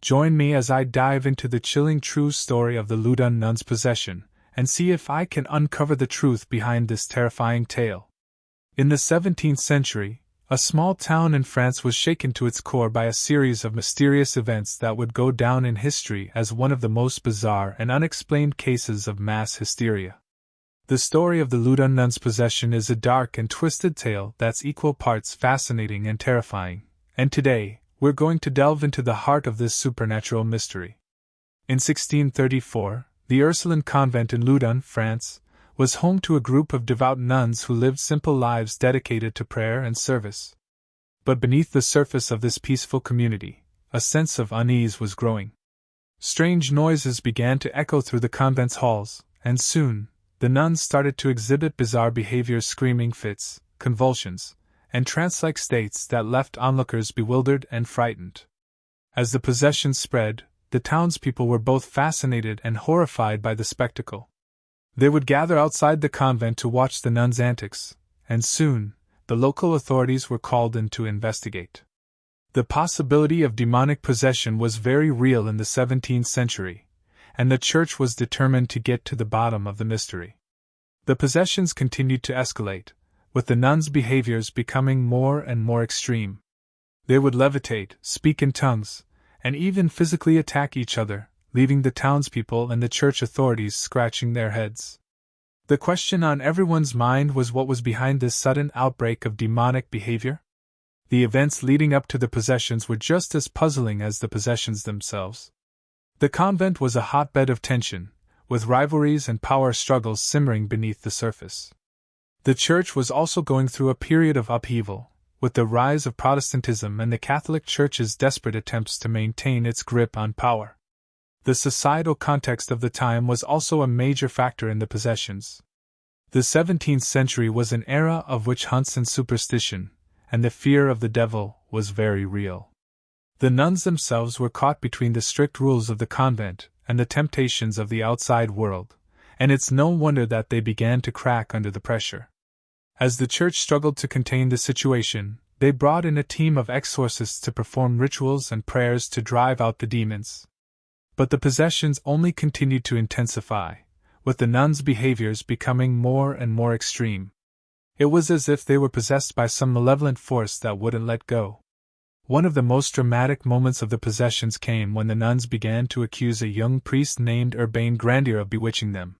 Join me as I dive into the chilling true story of the Loudun Nuns' possession, and see if I can uncover the truth behind this terrifying tale. In the 17th century, a small town in France was shaken to its core by a series of mysterious events that would go down in history as one of the most bizarre and unexplained cases of mass hysteria. The story of the Loudun Nuns' possession is a dark and twisted tale that's equal parts fascinating and terrifying, and today, we're going to delve into the heart of this supernatural mystery. In 1634, the Ursuline convent in Loudun, France, was home to a group of devout nuns who lived simple lives dedicated to prayer and service. But beneath the surface of this peaceful community, a sense of unease was growing. Strange noises began to echo through the convent's halls, and soon, the nuns started to exhibit bizarre behaviors, screaming fits, convulsions, and trance-like states that left onlookers bewildered and frightened. As the possession spread, the townspeople were both fascinated and horrified by the spectacle. They would gather outside the convent to watch the nuns' antics, and soon, the local authorities were called in to investigate. The possibility of demonic possession was very real in the 17th century, and the church was determined to get to the bottom of the mystery. The possessions continued to escalate, with the nuns' behaviors becoming more and more extreme. They would levitate, speak in tongues, and even physically attack each other, leaving the townspeople and the church authorities scratching their heads. The question on everyone's mind was what was behind this sudden outbreak of demonic behavior? The events leading up to the possessions were just as puzzling as the possessions themselves. The convent was a hotbed of tension, with rivalries and power struggles simmering beneath the surface. The church was also going through a period of upheaval, with the rise of Protestantism and the Catholic Church's desperate attempts to maintain its grip on power. The societal context of the time was also a major factor in the possessions. The 17th century was an era of witch hunts and superstition, and the fear of the devil was very real. The nuns themselves were caught between the strict rules of the convent and the temptations of the outside world, and it's no wonder that they began to crack under the pressure. As the church struggled to contain the situation, they brought in a team of exorcists to perform rituals and prayers to drive out the demons. But the possessions only continued to intensify, with the nuns' behaviors becoming more and more extreme. It was as if they were possessed by some malevolent force that wouldn't let go. One of the most dramatic moments of the possessions came when the nuns began to accuse a young priest named Urbain Grandier of bewitching them.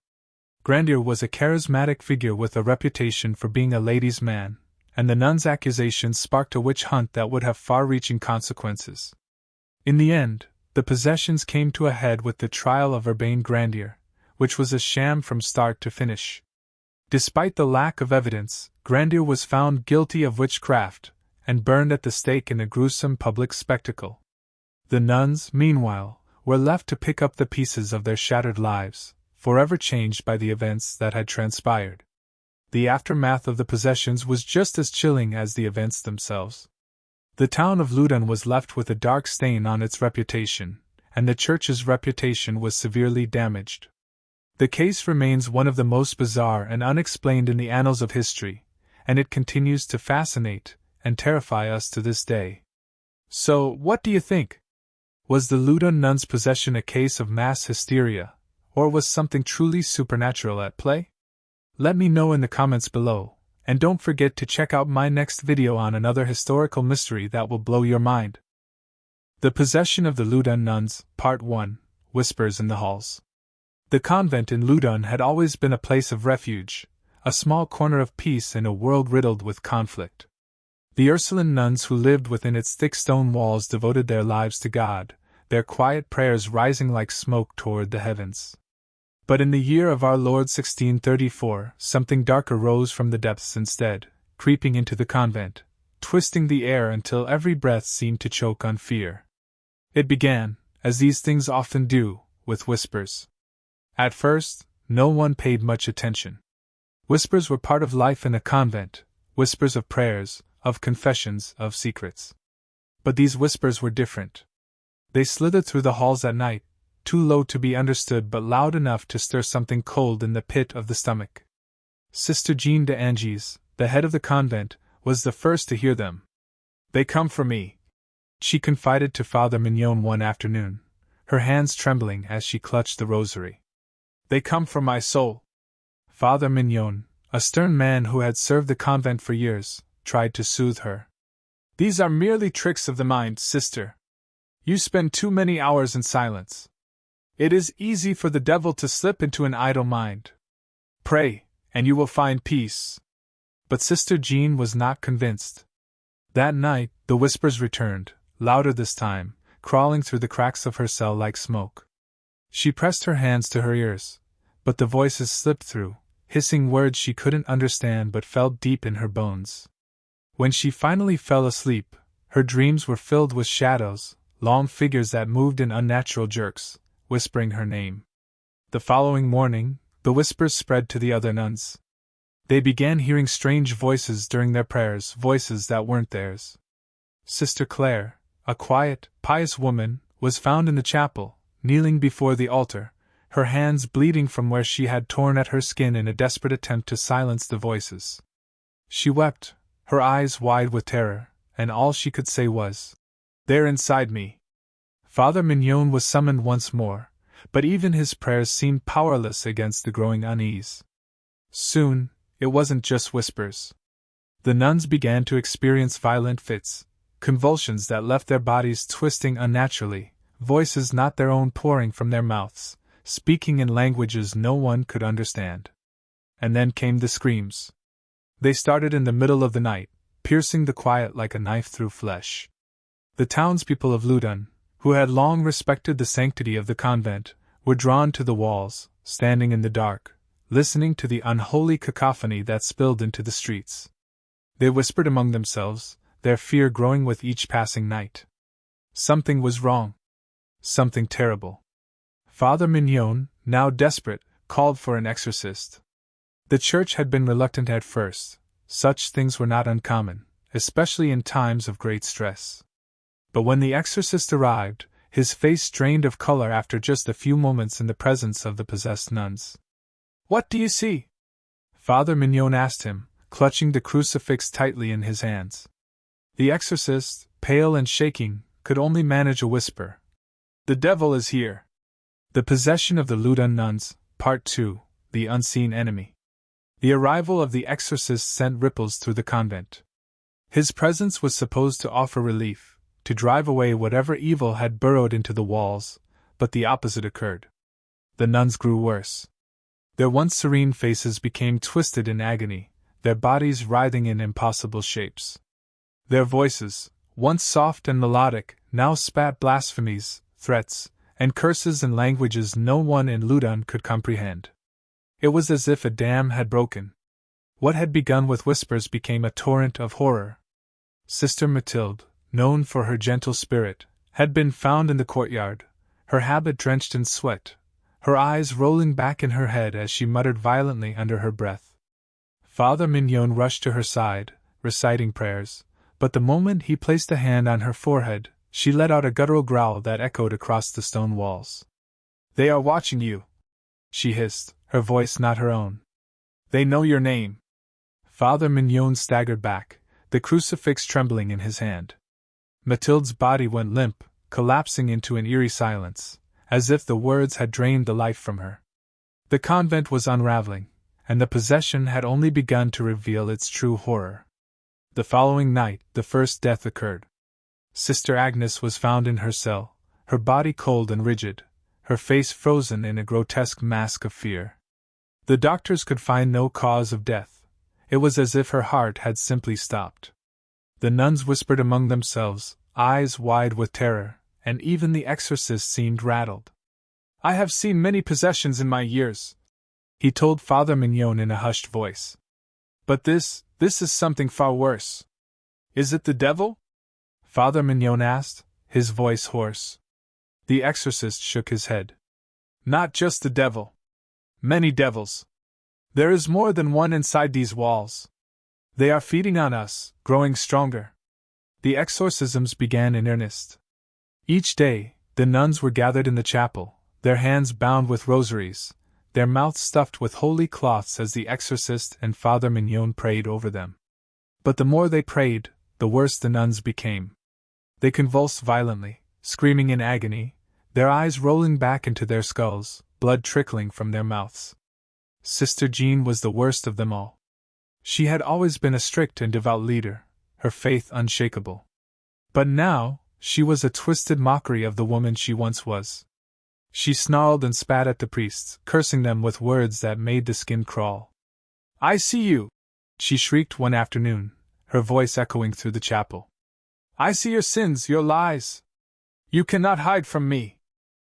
Grandier was a charismatic figure with a reputation for being a ladies' man, and the nuns' accusations sparked a witch hunt that would have far-reaching consequences. In the end, the possessions came to a head with the trial of Urbain Grandier, which was a sham from start to finish. Despite the lack of evidence, Grandier was found guilty of witchcraft, and burned at the stake in a gruesome public spectacle. The nuns, meanwhile, were left to pick up the pieces of their shattered lives, forever changed by the events that had transpired. The aftermath of the possessions was just as chilling as the events themselves. The town of Loudun was left with a dark stain on its reputation, and the church's reputation was severely damaged. The case remains one of the most bizarre and unexplained in the annals of history, and it continues to fascinate and terrify us to this day. So, what do you think? Was the Loudun Nuns' possession a case of mass hysteria, or was something truly supernatural at play? Let me know in the comments below, and don't forget to check out my next video on another historical mystery that will blow your mind. The Possession of the Loudun Nuns, Part 1, Whispers in the Halls. The convent in Loudun had always been a place of refuge, a small corner of peace in a world riddled with conflict. The Ursuline nuns who lived within its thick stone walls devoted their lives to God, their quiet prayers rising like smoke toward the heavens. But in the year of our Lord 1634, something darker rose from the depths instead, creeping into the convent, twisting the air until every breath seemed to choke on fear. It began, as these things often do, with whispers. At first, no one paid much attention. Whispers were part of life in a convent, whispers of prayers, of confessions, of secrets. But these whispers were different. They slithered through the halls at night, too low to be understood but loud enough to stir something cold in the pit of the stomach. Sister Jeanne de Angers, the head of the convent, was the first to hear them. "They come for me," she confided to Father Mignon one afternoon, her hands trembling as she clutched the rosary. "They come from my soul." Father Mignon, a stern man who had served the convent for years, tried to soothe her. "These are merely tricks of the mind, sister. You spend too many hours in silence. It is easy for the devil to slip into an idle mind. Pray, and you will find peace." But Sister Jean was not convinced. That night, the whispers returned, louder this time, crawling through the cracks of her cell like smoke. She pressed her hands to her ears, but the voices slipped through, hissing words she couldn't understand but felt deep in her bones. When she finally fell asleep, her dreams were filled with shadows, long figures that moved in unnatural jerks, whispering her name. The following morning, the whispers spread to the other nuns. They began hearing strange voices during their prayers, voices that weren't theirs. Sister Claire, a quiet, pious woman, was found in the chapel, kneeling before the altar, her hands bleeding from where she had torn at her skin in a desperate attempt to silence the voices. She wept, her eyes wide with terror, and all she could say was, "They're inside me." Father Mignon was summoned once more, but even his prayers seemed powerless against the growing unease. Soon, it wasn't just whispers. The nuns began to experience violent fits, convulsions that left their bodies twisting unnaturally, voices not their own pouring from their mouths, speaking in languages no one could understand. And then came the screams. They started in the middle of the night, piercing the quiet like a knife through flesh. The townspeople of Loudun, who had long respected the sanctity of the convent, were drawn to the walls, standing in the dark, listening to the unholy cacophony that spilled into the streets. They whispered among themselves, their fear growing with each passing night. Something was wrong. Something terrible. Father Mignon, now desperate, called for an exorcist. The church had been reluctant at first. Such things were not uncommon, especially in times of great stress. But when the exorcist arrived, his face drained of color after just a few moments in the presence of the possessed nuns. "What do you see?" Father Mignon asked him, clutching the crucifix tightly in his hands. The exorcist, pale and shaking, could only manage a whisper. "The devil is here." The Possession of the Loudun Nuns, Part 2, The Unseen Enemy. The arrival of the exorcist sent ripples through the convent. His presence was supposed to offer relief, to drive away whatever evil had burrowed into the walls, but the opposite occurred. The nuns grew worse. Their once serene faces became twisted in agony, their bodies writhing in impossible shapes. Their voices, once soft and melodic, now spat blasphemies, threats, and curses in languages no one in Loudun could comprehend. It was as if a dam had broken. What had begun with whispers became a torrent of horror. Sister Mathilde, known for her gentle spirit, had been found in the courtyard, her habit drenched in sweat, her eyes rolling back in her head as she muttered violently under her breath. Father Mignon rushed to her side, reciting prayers, but the moment he placed a hand on her forehead, she let out a guttural growl that echoed across the stone walls. "They are watching you," she hissed, her voice not her own. "They know your name." Father Mignon staggered back, the crucifix trembling in his hand. Mathilde's body went limp, collapsing into an eerie silence, as if the words had drained the life from her. The convent was unraveling, and the possession had only begun to reveal its true horror. The following night, the first death occurred. Sister Agnes was found in her cell, her body cold and rigid, her face frozen in a grotesque mask of fear. The doctors could find no cause of death. It was as if her heart had simply stopped. The nuns whispered among themselves, eyes wide with terror, and even the exorcist seemed rattled. "I have seen many possessions in my years," he told Father Mignon in a hushed voice. "But this is something far worse." "Is it the devil?" Father Mignon asked, his voice hoarse. The exorcist shook his head. "Not just the devil. Many devils. There is more than one inside these walls. They are feeding on us, growing stronger." The exorcisms began in earnest. Each day, the nuns were gathered in the chapel, their hands bound with rosaries, their mouths stuffed with holy cloths as the exorcist and Father Mignon prayed over them. But the more they prayed, the worse the nuns became. They convulsed violently, screaming in agony, their eyes rolling back into their skulls, blood trickling from their mouths. Sister Jean was the worst of them all. She had always been a strict and devout leader, her faith unshakable. But now, she was a twisted mockery of the woman she once was. She snarled and spat at the priests, cursing them with words that made the skin crawl. "I see you!" she shrieked one afternoon, her voice echoing through the chapel. "I see your sins, your lies! You cannot hide from me!"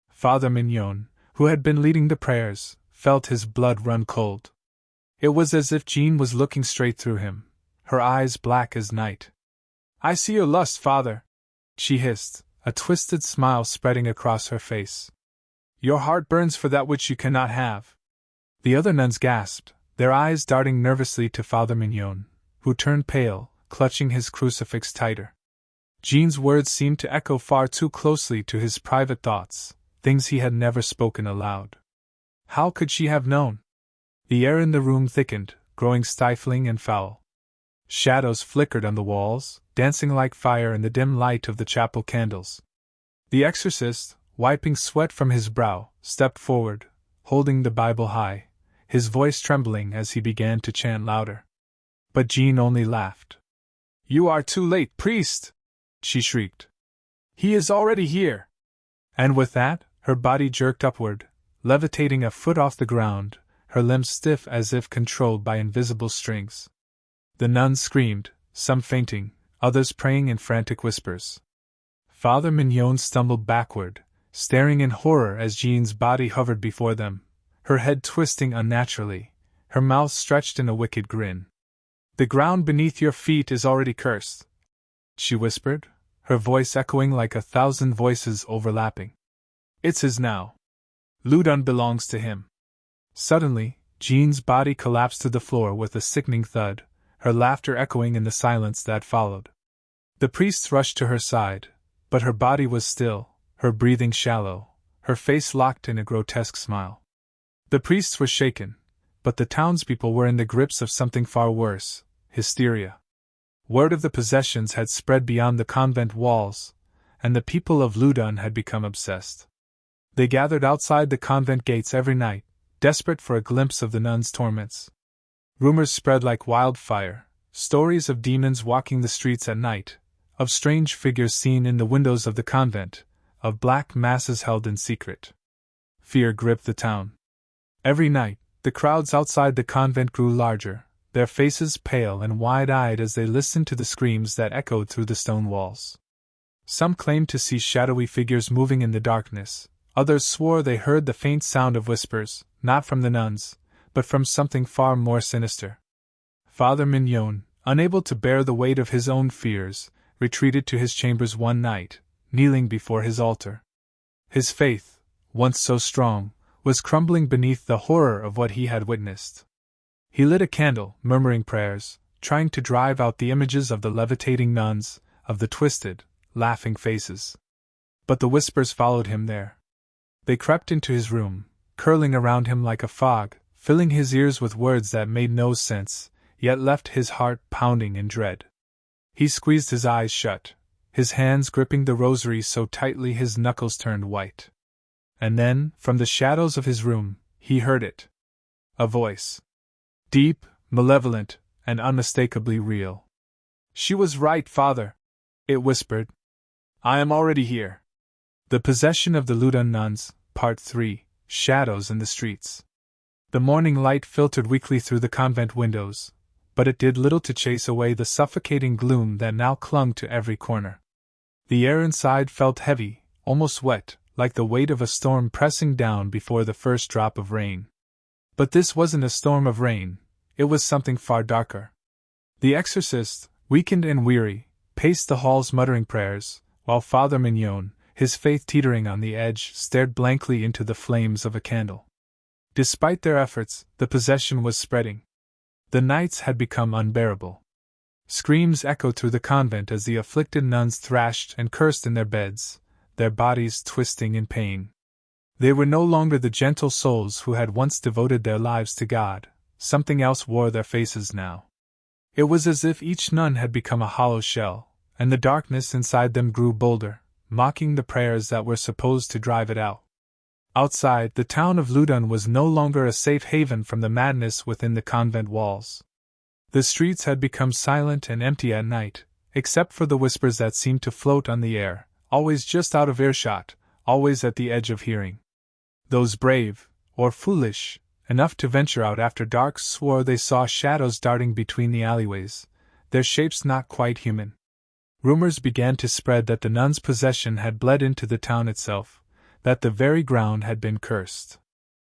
Father Mignon, who had been leading the prayers, felt his blood run cold. It was as if Jean was looking straight through him, her eyes black as night. "I see your lust, Father," she hissed, a twisted smile spreading across her face. "Your heart burns for that which you cannot have." The other nuns gasped, their eyes darting nervously to Father Mignon, who turned pale, clutching his crucifix tighter. Jean's words seemed to echo far too closely to his private thoughts, things he had never spoken aloud. How could she have known? The air in the room thickened, growing stifling and foul. Shadows flickered on the walls, dancing like fire in the dim light of the chapel candles. The exorcist, wiping sweat from his brow, stepped forward, holding the Bible high, his voice trembling as he began to chant louder. But Jean only laughed. "You are too late, priest!" she shrieked. "He is already here!" And with that, her body jerked upward, levitating a foot off the ground, her limbs stiff as if controlled by invisible strings. The nuns screamed, some fainting, others praying in frantic whispers. Father Mignon stumbled backward, staring in horror as Jean's body hovered before them, her head twisting unnaturally, her mouth stretched in a wicked grin. "The ground beneath your feet is already cursed," she whispered, her voice echoing like 1,000 voices overlapping. "It's his now. Loudun belongs to him." Suddenly, Jean's body collapsed to the floor with a sickening thud, her laughter echoing in the silence that followed. The priests rushed to her side, but her body was still, her breathing shallow, her face locked in a grotesque smile. The priests were shaken, but the townspeople were in the grips of something far worse, hysteria. Word of the possessions had spread beyond the convent walls, and the people of Loudun had become obsessed. They gathered outside the convent gates every night, desperate for a glimpse of the nuns' torments. Rumors spread like wildfire, stories of demons walking the streets at night, of strange figures seen in the windows of the convent, of black masses held in secret. Fear gripped the town. Every night, the crowds outside the convent grew larger, their faces pale and wide-eyed as they listened to the screams that echoed through the stone walls. Some claimed to see shadowy figures moving in the darkness, others swore they heard the faint sound of whispers, not from the nuns, but from something far more sinister. Father Mignon, unable to bear the weight of his own fears, retreated to his chambers one night, kneeling before his altar. His faith, once so strong, was crumbling beneath the horror of what he had witnessed. He lit a candle, murmuring prayers, trying to drive out the images of the levitating nuns, of the twisted, laughing faces. But the whispers followed him there. They crept into his room, curling around him like a fog, filling his ears with words that made no sense, yet left his heart pounding in dread. He squeezed his eyes shut, his hands gripping the rosary so tightly his knuckles turned white. And then, from the shadows of his room, he heard it. A voice. Deep, malevolent, and unmistakably real. "She was right, Father," it whispered. "I am already here." The Possession of the Loudun Nuns, Part 3, Shadows in the Streets. The morning light filtered weakly through the convent windows, but it did little to chase away the suffocating gloom that now clung to every corner. The air inside felt heavy, almost wet, like the weight of a storm pressing down before the first drop of rain. But this wasn't a storm of rain, it was something far darker. The exorcist, weakened and weary, paced the halls muttering prayers, while Father Mignon, his faith teetering on the edge, stared blankly into the flames of a candle. Despite their efforts, the possession was spreading. The nights had become unbearable. Screams echoed through the convent as the afflicted nuns thrashed and cursed in their beds, their bodies twisting in pain. They were no longer the gentle souls who had once devoted their lives to God, something else wore their faces now. It was as if each nun had become a hollow shell, and the darkness inside them grew bolder, mocking the prayers that were supposed to drive it out. Outside, the town of Loudun was no longer a safe haven from the madness within the convent walls. The streets had become silent and empty at night, except for the whispers that seemed to float on the air, always just out of earshot, always at the edge of hearing. Those brave, or foolish, enough to venture out after dark swore they saw shadows darting between the alleyways, their shapes not quite human. Rumors began to spread that the nuns' possession had bled into the town itself, that the very ground had been cursed.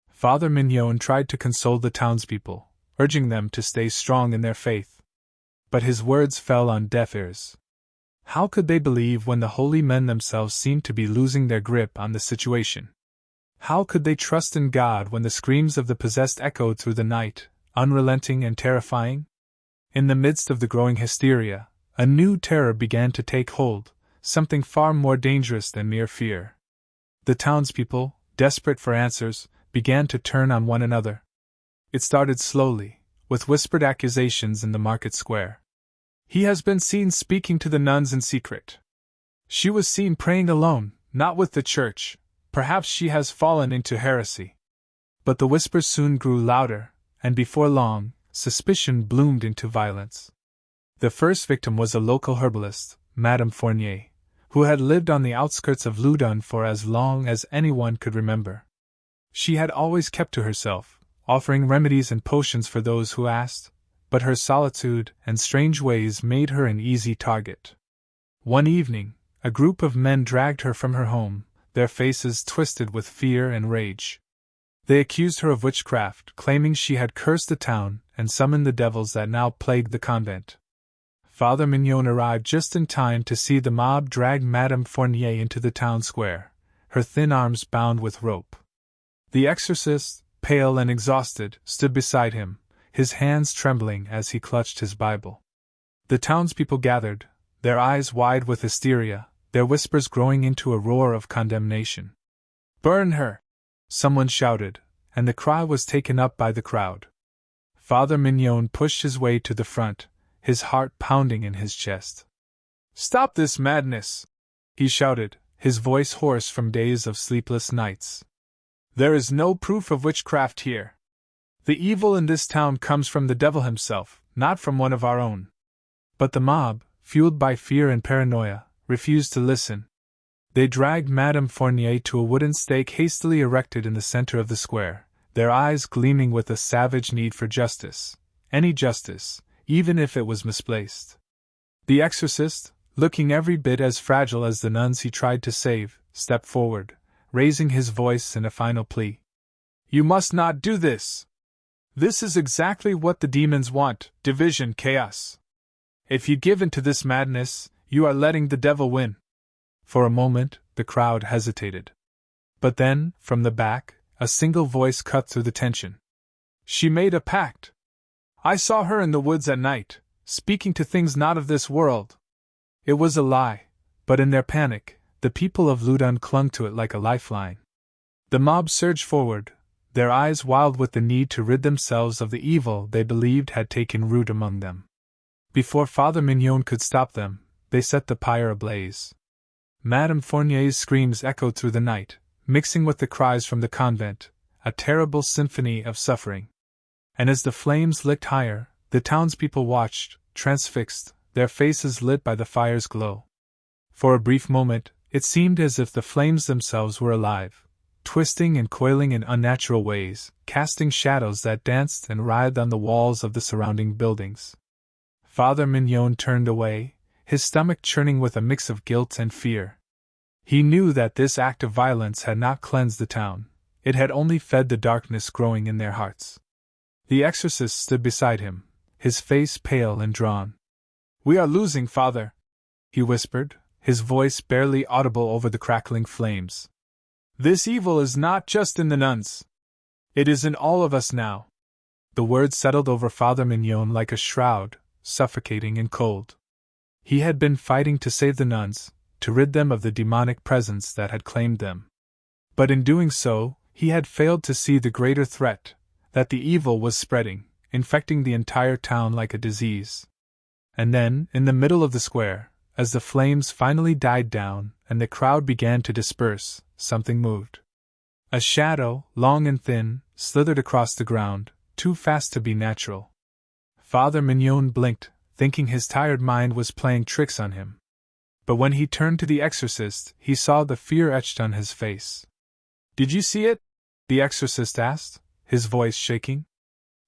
Father Mignon tried to console the townspeople, urging them to stay strong in their faith. But his words fell on deaf ears. How could they believe when the holy men themselves seemed to be losing their grip on the situation? How could they trust in God when the screams of the possessed echoed through the night, unrelenting and terrifying? In the midst of the growing hysteria, a new terror began to take hold, something far more dangerous than mere fear. The townspeople, desperate for answers, began to turn on one another. It started slowly, with whispered accusations in the market square. He has been seen speaking to the nuns in secret. She was seen praying alone, not with the church. Perhaps she has fallen into heresy. But the whispers soon grew louder, and before long, suspicion bloomed into violence. The first victim was a local herbalist, Madame Fournier, who had lived on the outskirts of Loudun for as long as anyone could remember. She had always kept to herself, offering remedies and potions for those who asked, but her solitude and strange ways made her an easy target. One evening, a group of men dragged her from her home, their faces twisted with fear and rage. They accused her of witchcraft, claiming she had cursed the town and summoned the devils that now plagued the convent. Father Mignon arrived just in time to see the mob drag Madame Fournier into the town square, her thin arms bound with rope. The exorcist, pale and exhausted, stood beside him, his hands trembling as he clutched his Bible. The townspeople gathered, their eyes wide with hysteria, their whispers growing into a roar of condemnation. "Burn her!" someone shouted, and the cry was taken up by the crowd. Father Mignon pushed his way to the front, his heart pounding in his chest. "Stop this madness!" he shouted, his voice hoarse from days of sleepless nights. "There is no proof of witchcraft here. The evil in this town comes from the devil himself, not from one of our own." But the mob, fueled by fear and paranoia, refused to listen. They dragged Madame Fournier to a wooden stake hastily erected in the center of the square, their eyes gleaming with a savage need for justice, any justice, even if it was misplaced. The exorcist, looking every bit as fragile as the nuns he tried to save, stepped forward, raising his voice in a final plea. "You must not do this! This is exactly what the demons want: division, chaos. If you give in to this madness, you are letting the devil win." For a moment, the crowd hesitated. But then, from the back, a single voice cut through the tension. "She made a pact. I saw her in the woods at night, speaking to things not of this world." It was a lie, but in their panic, the people of Loudun clung to it like a lifeline. The mob surged forward, their eyes wild with the need to rid themselves of the evil they believed had taken root among them. Before Father Mignon could stop them, they set the pyre ablaze. Madame Fournier's screams echoed through the night, mixing with the cries from the convent, a terrible symphony of suffering. And as the flames licked higher, the townspeople watched, transfixed, their faces lit by the fire's glow. For a brief moment, it seemed as if the flames themselves were alive, twisting and coiling in unnatural ways, casting shadows that danced and writhed on the walls of the surrounding buildings. Father Mignon turned away, his stomach churning with a mix of guilt and fear. He knew that this act of violence had not cleansed the town, it had only fed the darkness growing in their hearts. The exorcist stood beside him, his face pale and drawn. "We are losing, Father," he whispered, his voice barely audible over the crackling flames. "This evil is not just in the nuns. It is in all of us now." The words settled over Father Mignon like a shroud, suffocating and cold. He had been fighting to save the nuns, to rid them of the demonic presence that had claimed them. But in doing so, he had failed to see the greater threat, that the evil was spreading, infecting the entire town like a disease. And then, in the middle of the square, as the flames finally died down and the crowd began to disperse, something moved. A shadow, long and thin, slithered across the ground, too fast to be natural. Father Mignon blinked, thinking his tired mind was playing tricks on him. But when he turned to the exorcist, he saw the fear etched on his face. "Did you see it?" the exorcist asked, his voice shaking.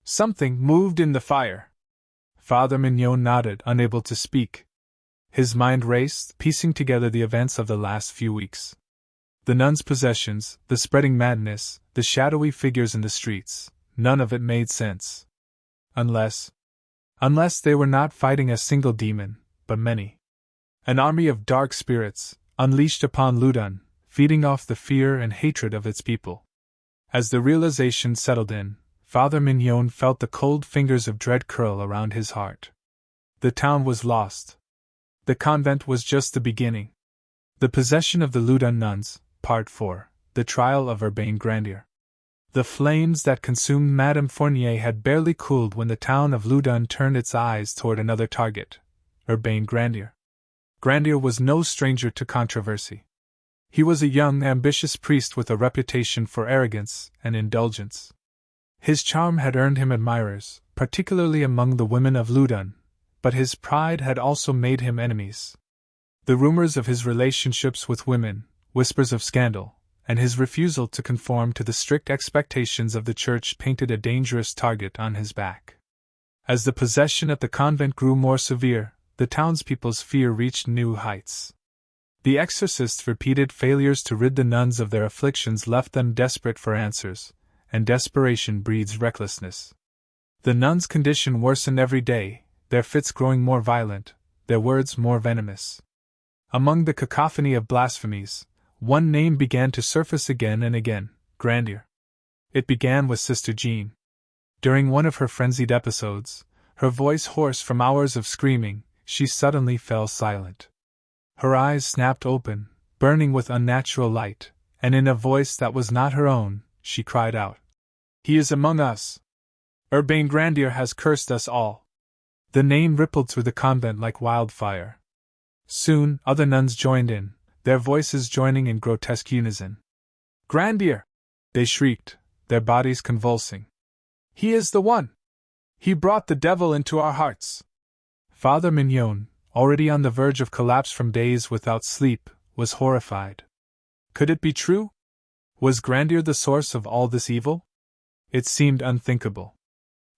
"Something moved in the fire." Father Mignon nodded, unable to speak. His mind raced, piecing together the events of the last few weeks. The nuns' possessions, the spreading madness, the shadowy figures in the streets, none of it made sense. Unless they were not fighting a single demon, but many. An army of dark spirits, unleashed upon Loudun, feeding off the fear and hatred of its people. As the realization settled in, Father Mignon felt the cold fingers of dread curl around his heart. The town was lost. The convent was just the beginning. The possession of the Loudun Nuns, Part 4, the trial of Urbain Grandier. The flames that consumed Madame Fournier had barely cooled when the town of Loudun turned its eyes toward another target, Urbain Grandier. Grandier was no stranger to controversy. He was a young, ambitious priest with a reputation for arrogance and indulgence. His charm had earned him admirers, particularly among the women of Loudun, but his pride had also made him enemies. The rumors of his relationships with women, whispers of scandal, and his refusal to conform to the strict expectations of the church painted a dangerous target on his back. As the possession at the convent grew more severe, the townspeople's fear reached new heights. The exorcist's repeated failures to rid the nuns of their afflictions left them desperate for answers, and desperation breeds recklessness. The nuns' condition worsened every day, their fits growing more violent, their words more venomous. Among the cacophony of blasphemies, one name began to surface again and again: Grandier. It began with Sister Jean. During one of her frenzied episodes, her voice hoarse from hours of screaming, she suddenly fell silent. Her eyes snapped open, burning with unnatural light, and in a voice that was not her own, she cried out, "He is among us! Urbain Grandier has cursed us all!" The name rippled through the convent like wildfire. Soon, other nuns joined in, their voices joining in grotesque unison. "Grandier!" they shrieked, their bodies convulsing. "He is the one! He brought the devil into our hearts!" Father Mignon, already on the verge of collapse from days without sleep, was horrified. Could it be true? Was Grandier the source of all this evil? It seemed unthinkable.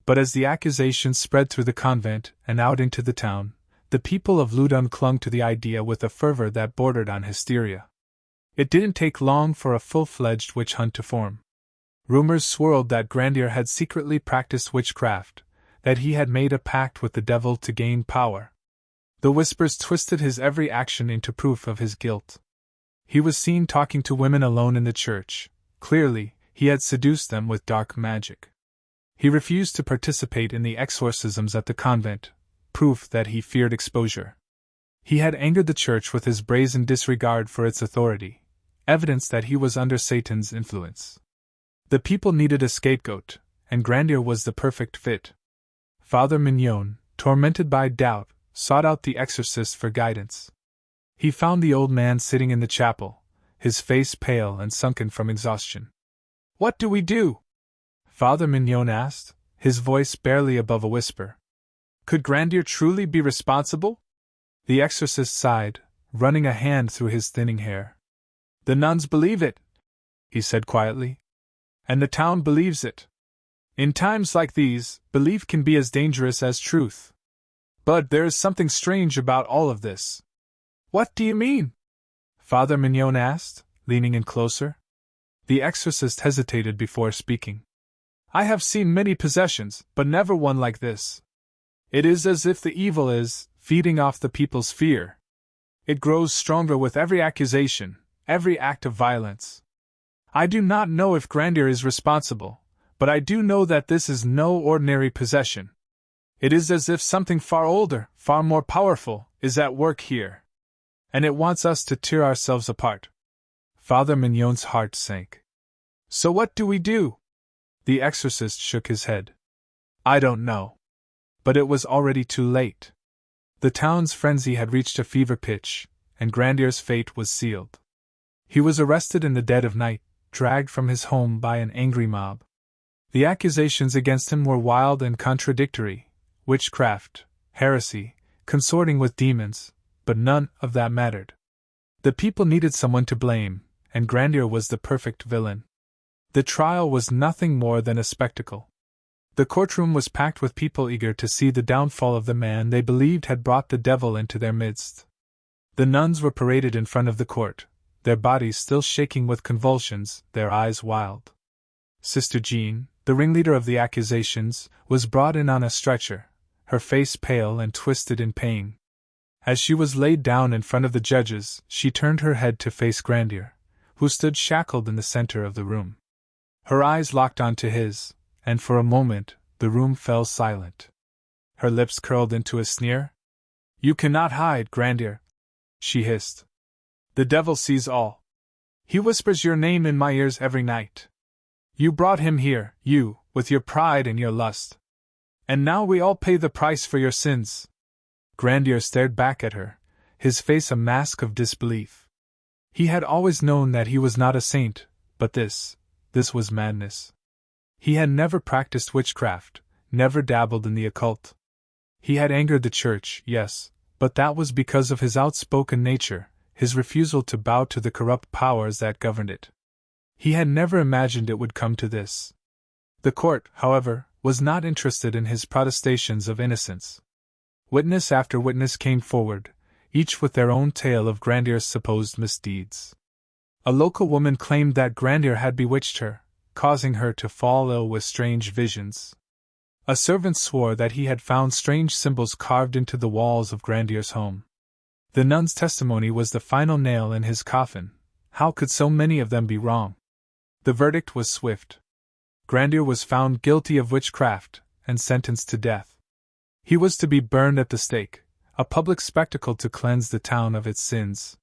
But as the accusations spread through the convent and out into the town, the people of Loudun clung to the idea with a fervor that bordered on hysteria. It didn't take long for a full-fledged witch hunt to form. Rumors swirled that Grandier had secretly practiced witchcraft, that he had made a pact with the devil to gain power. The whispers twisted his every action into proof of his guilt. He was seen talking to women alone in the church. Clearly, he had seduced them with dark magic. He refused to participate in the exorcisms at the convent, proof that he feared exposure. He had angered the church with his brazen disregard for its authority, evidence that he was under Satan's influence. The people needed a scapegoat, and Grandier was the perfect fit. Father Mignon, tormented by doubt, sought out the exorcist for guidance. He found the old man sitting in the chapel, his face pale and sunken from exhaustion. "What do we do?" Father Mignon asked, his voice barely above a whisper. "Could Grandier truly be responsible?" The exorcist sighed, running a hand through his thinning hair. "The nuns believe it," he said quietly. "And the town believes it. In times like these, belief can be as dangerous as truth. But there is something strange about all of this." "What do you mean?" Father Mignon asked, leaning in closer. The exorcist hesitated before speaking. "I have seen many possessions, but never one like this. It is as if the evil is feeding off the people's fear. It grows stronger with every accusation, every act of violence. I do not know if Grandier is responsible, but I do know that this is no ordinary possession. It is as if something far older, far more powerful, is at work here. And it wants us to tear ourselves apart." Father Mignon's heart sank. "So what do we do?" The exorcist shook his head. "I don't know." But it was already too late. The town's frenzy had reached a fever pitch, and Grandier's fate was sealed. He was arrested in the dead of night, dragged from his home by an angry mob. The accusations against him were wild and contradictory: witchcraft, heresy, consorting with demons, but none of that mattered. The people needed someone to blame, and Grandier was the perfect villain. The trial was nothing more than a spectacle. The courtroom was packed with people eager to see the downfall of the man they believed had brought the devil into their midst. The nuns were paraded in front of the court, their bodies still shaking with convulsions, their eyes wild. Sister Jean, the ringleader of the accusations, was brought in on a stretcher, her face pale and twisted in pain. As she was laid down in front of the judges, she turned her head to face Grandier, who stood shackled in the center of the room. Her eyes locked onto his, and for a moment the room fell silent. Her lips curled into a sneer. "You cannot hide, Grandier," she hissed. "The devil sees all. He whispers your name in my ears every night. You brought him here, you, with your pride and your lust. And now we all pay the price for your sins." Grandier stared back at her, his face a mask of disbelief. He had always known that he was not a saint, but this was madness. He had never practiced witchcraft, never dabbled in the occult. He had angered the church, yes, but that was because of his outspoken nature, his refusal to bow to the corrupt powers that governed it. He had never imagined it would come to this. The court, however, was not interested in his protestations of innocence. Witness after witness came forward, each with their own tale of Grandier's supposed misdeeds. A local woman claimed that Grandier had bewitched her, causing her to fall ill with strange visions. A servant swore that he had found strange symbols carved into the walls of Grandier's home. The nun's testimony was the final nail in his coffin. How could so many of them be wrong? The verdict was swift. Grandier was found guilty of witchcraft and sentenced to death. He was to be burned at the stake, a public spectacle to cleanse the town of its sins.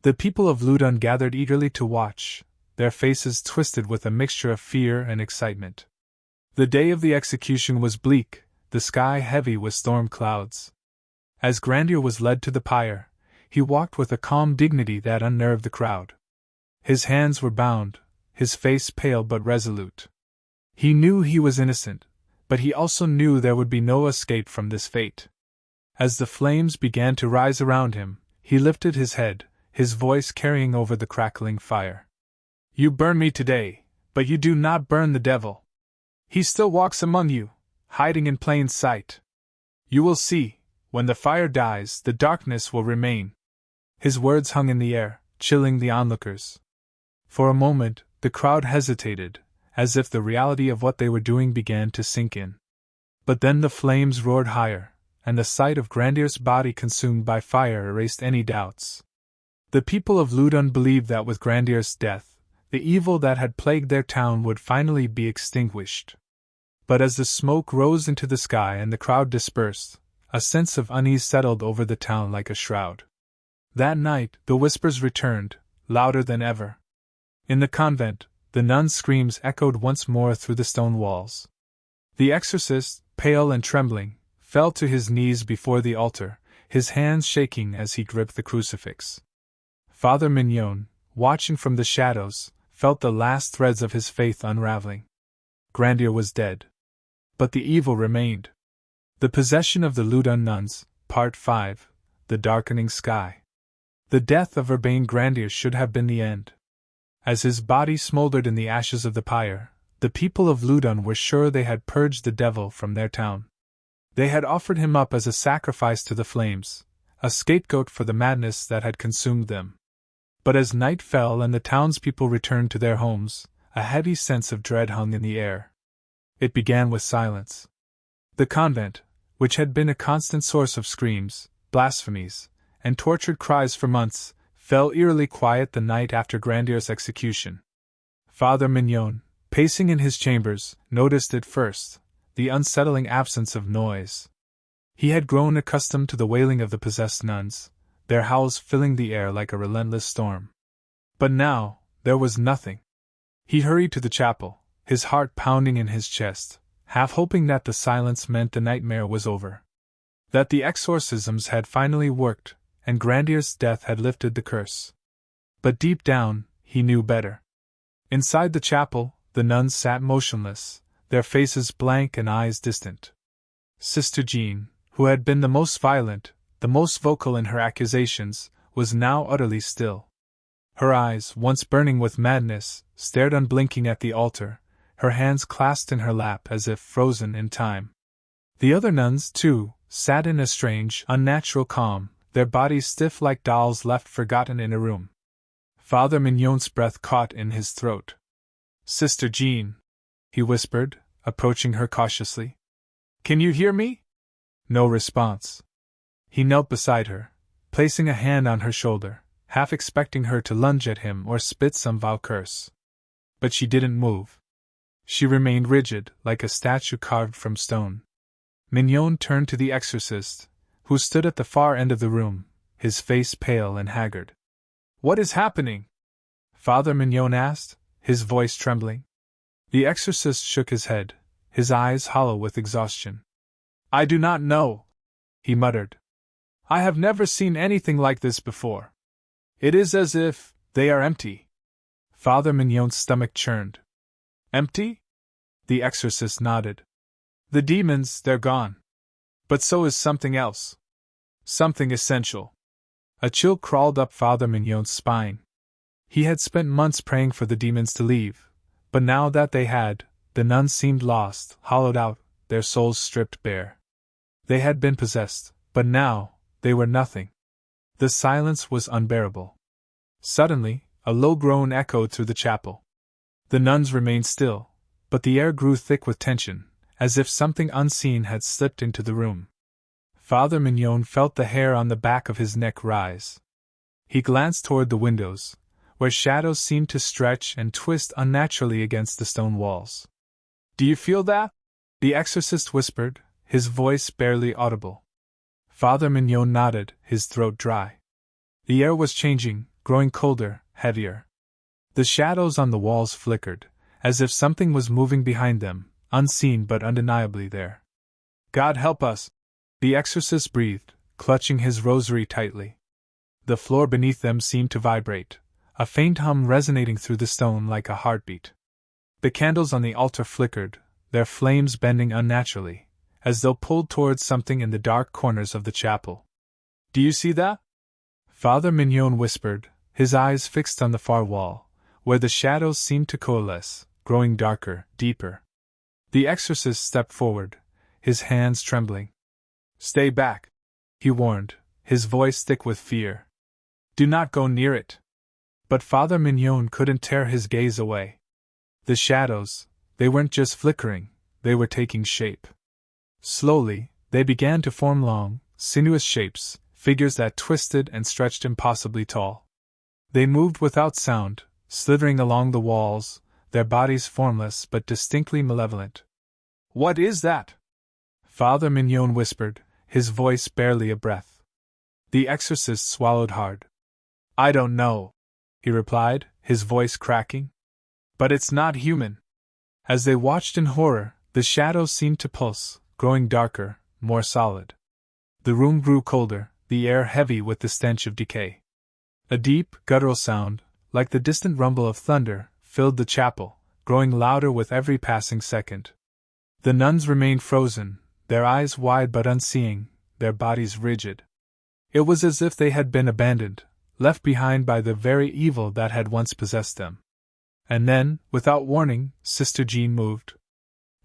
The people of Loudun gathered eagerly to watch, their faces twisted with a mixture of fear and excitement. The day of the execution was bleak, the sky heavy with storm clouds. As Grandier was led to the pyre, he walked with a calm dignity that unnerved the crowd. His hands were bound, his face pale but resolute. He knew he was innocent, but he also knew there would be no escape from this fate. As the flames began to rise around him, he lifted his head, his voice carrying over the crackling fire. "You burn me today, but you do not burn the devil. He still walks among you, hiding in plain sight. You will see, when the fire dies, the darkness will remain." His words hung in the air, chilling the onlookers. For a moment, the crowd hesitated, as if the reality of what they were doing began to sink in. But then the flames roared higher, and the sight of Grandier's body consumed by fire erased any doubts. The people of Loudun believed that with Grandier's death, the evil that had plagued their town would finally be extinguished. But as the smoke rose into the sky and the crowd dispersed, a sense of unease settled over the town like a shroud. That night, the whispers returned, louder than ever. In the convent, the nuns' screams echoed once more through the stone walls. The exorcist, pale and trembling, fell to his knees before the altar, his hands shaking as he gripped the crucifix. Father Mignon, watching from the shadows, felt the last threads of his faith unraveling. Grandier was dead. But the evil remained. The possession of the Loudun Nuns, Part 5, The Darkening Sky. The death of Urbain Grandier should have been the end. As his body smoldered in the ashes of the pyre, the people of Loudun were sure they had purged the devil from their town. They had offered him up as a sacrifice to the flames, a scapegoat for the madness that had consumed them. But as night fell and the townspeople returned to their homes, a heavy sense of dread hung in the air. It began with silence. The convent, which had been a constant source of screams, blasphemies, and tortured cries for months, fell eerily quiet the night after Grandier's execution. Father Mignon, pacing in his chambers, noticed it first, the unsettling absence of noise. He had grown accustomed to the wailing of the possessed nuns, their howls filling the air like a relentless storm. But now, there was nothing. He hurried to the chapel, his heart pounding in his chest, half hoping that the silence meant the nightmare was over. That the exorcisms had finally worked, and Grandier's death had lifted the curse. But deep down, he knew better. Inside the chapel, the nuns sat motionless, their faces blank and eyes distant. Sister Jean, who had been the most violent, the most vocal in her accusations, was now utterly still. Her eyes, once burning with madness, stared unblinking at the altar, her hands clasped in her lap as if frozen in time. The other nuns, too, sat in a strange, unnatural calm, their bodies stiff like dolls left forgotten in a room. Father Mignon's breath caught in his throat. "Sister Jean," he whispered, approaching her cautiously. "Can you hear me?" No response. He knelt beside her, placing a hand on her shoulder, half expecting her to lunge at him or spit some vile curse. But she didn't move. She remained rigid, like a statue carved from stone. Mignon turned to the exorcist, who stood at the far end of the room, his face pale and haggard. "What is happening?" Father Mignon asked, his voice trembling. The exorcist shook his head, his eyes hollow with exhaustion. "I do not know," he muttered. "I have never seen anything like this before. It is as if they are empty." Father Mignon's stomach churned. "Empty?" The exorcist nodded. "The demons, they're gone. But so is something else. Something essential." A chill crawled up Father Mignon's spine. He had spent months praying for the demons to leave, but now that they had, the nuns seemed lost, hollowed out, their souls stripped bare. They had been possessed, but now, they were nothing. The silence was unbearable. Suddenly, a low groan echoed through the chapel. The nuns remained still, but the air grew thick with tension, as if something unseen had slipped into the room. Father Mignon felt the hair on the back of his neck rise. He glanced toward the windows, where shadows seemed to stretch and twist unnaturally against the stone walls. "Do you feel that?" the exorcist whispered, his voice barely audible. Father Mignon nodded, his throat dry. The air was changing, growing colder, heavier. The shadows on the walls flickered, as if something was moving behind them, unseen but undeniably there. "God help us!" the exorcist breathed, clutching his rosary tightly. The floor beneath them seemed to vibrate, a faint hum resonating through the stone like a heartbeat. The candles on the altar flickered, their flames bending unnaturally, as though pulled towards something in the dark corners of the chapel. "Do you see that?" Father Mignon whispered, his eyes fixed on the far wall, where the shadows seemed to coalesce, growing darker, deeper. The exorcist stepped forward, his hands trembling. "Stay back," he warned, his voice thick with fear. "Do not go near it." But Father Mignon couldn't tear his gaze away. The shadows, they weren't just flickering, they were taking shape. Slowly, they began to form long, sinuous shapes, figures that twisted and stretched impossibly tall. They moved without sound, slithering along the walls, their bodies formless but distinctly malevolent. "What is that?" Father Mignon whispered, his voice barely a breath. The exorcist swallowed hard. "I don't know," he replied, his voice cracking. "But it's not human." As they watched in horror, the shadows seemed to pulse, growing darker, more solid. The room grew colder, the air heavy with the stench of decay. A deep, guttural sound, like the distant rumble of thunder, filled the chapel, growing louder with every passing second. The nuns remained frozen, their eyes wide but unseeing, their bodies rigid. It was as if they had been abandoned, left behind by the very evil that had once possessed them. And then, without warning, Sister Jean moved.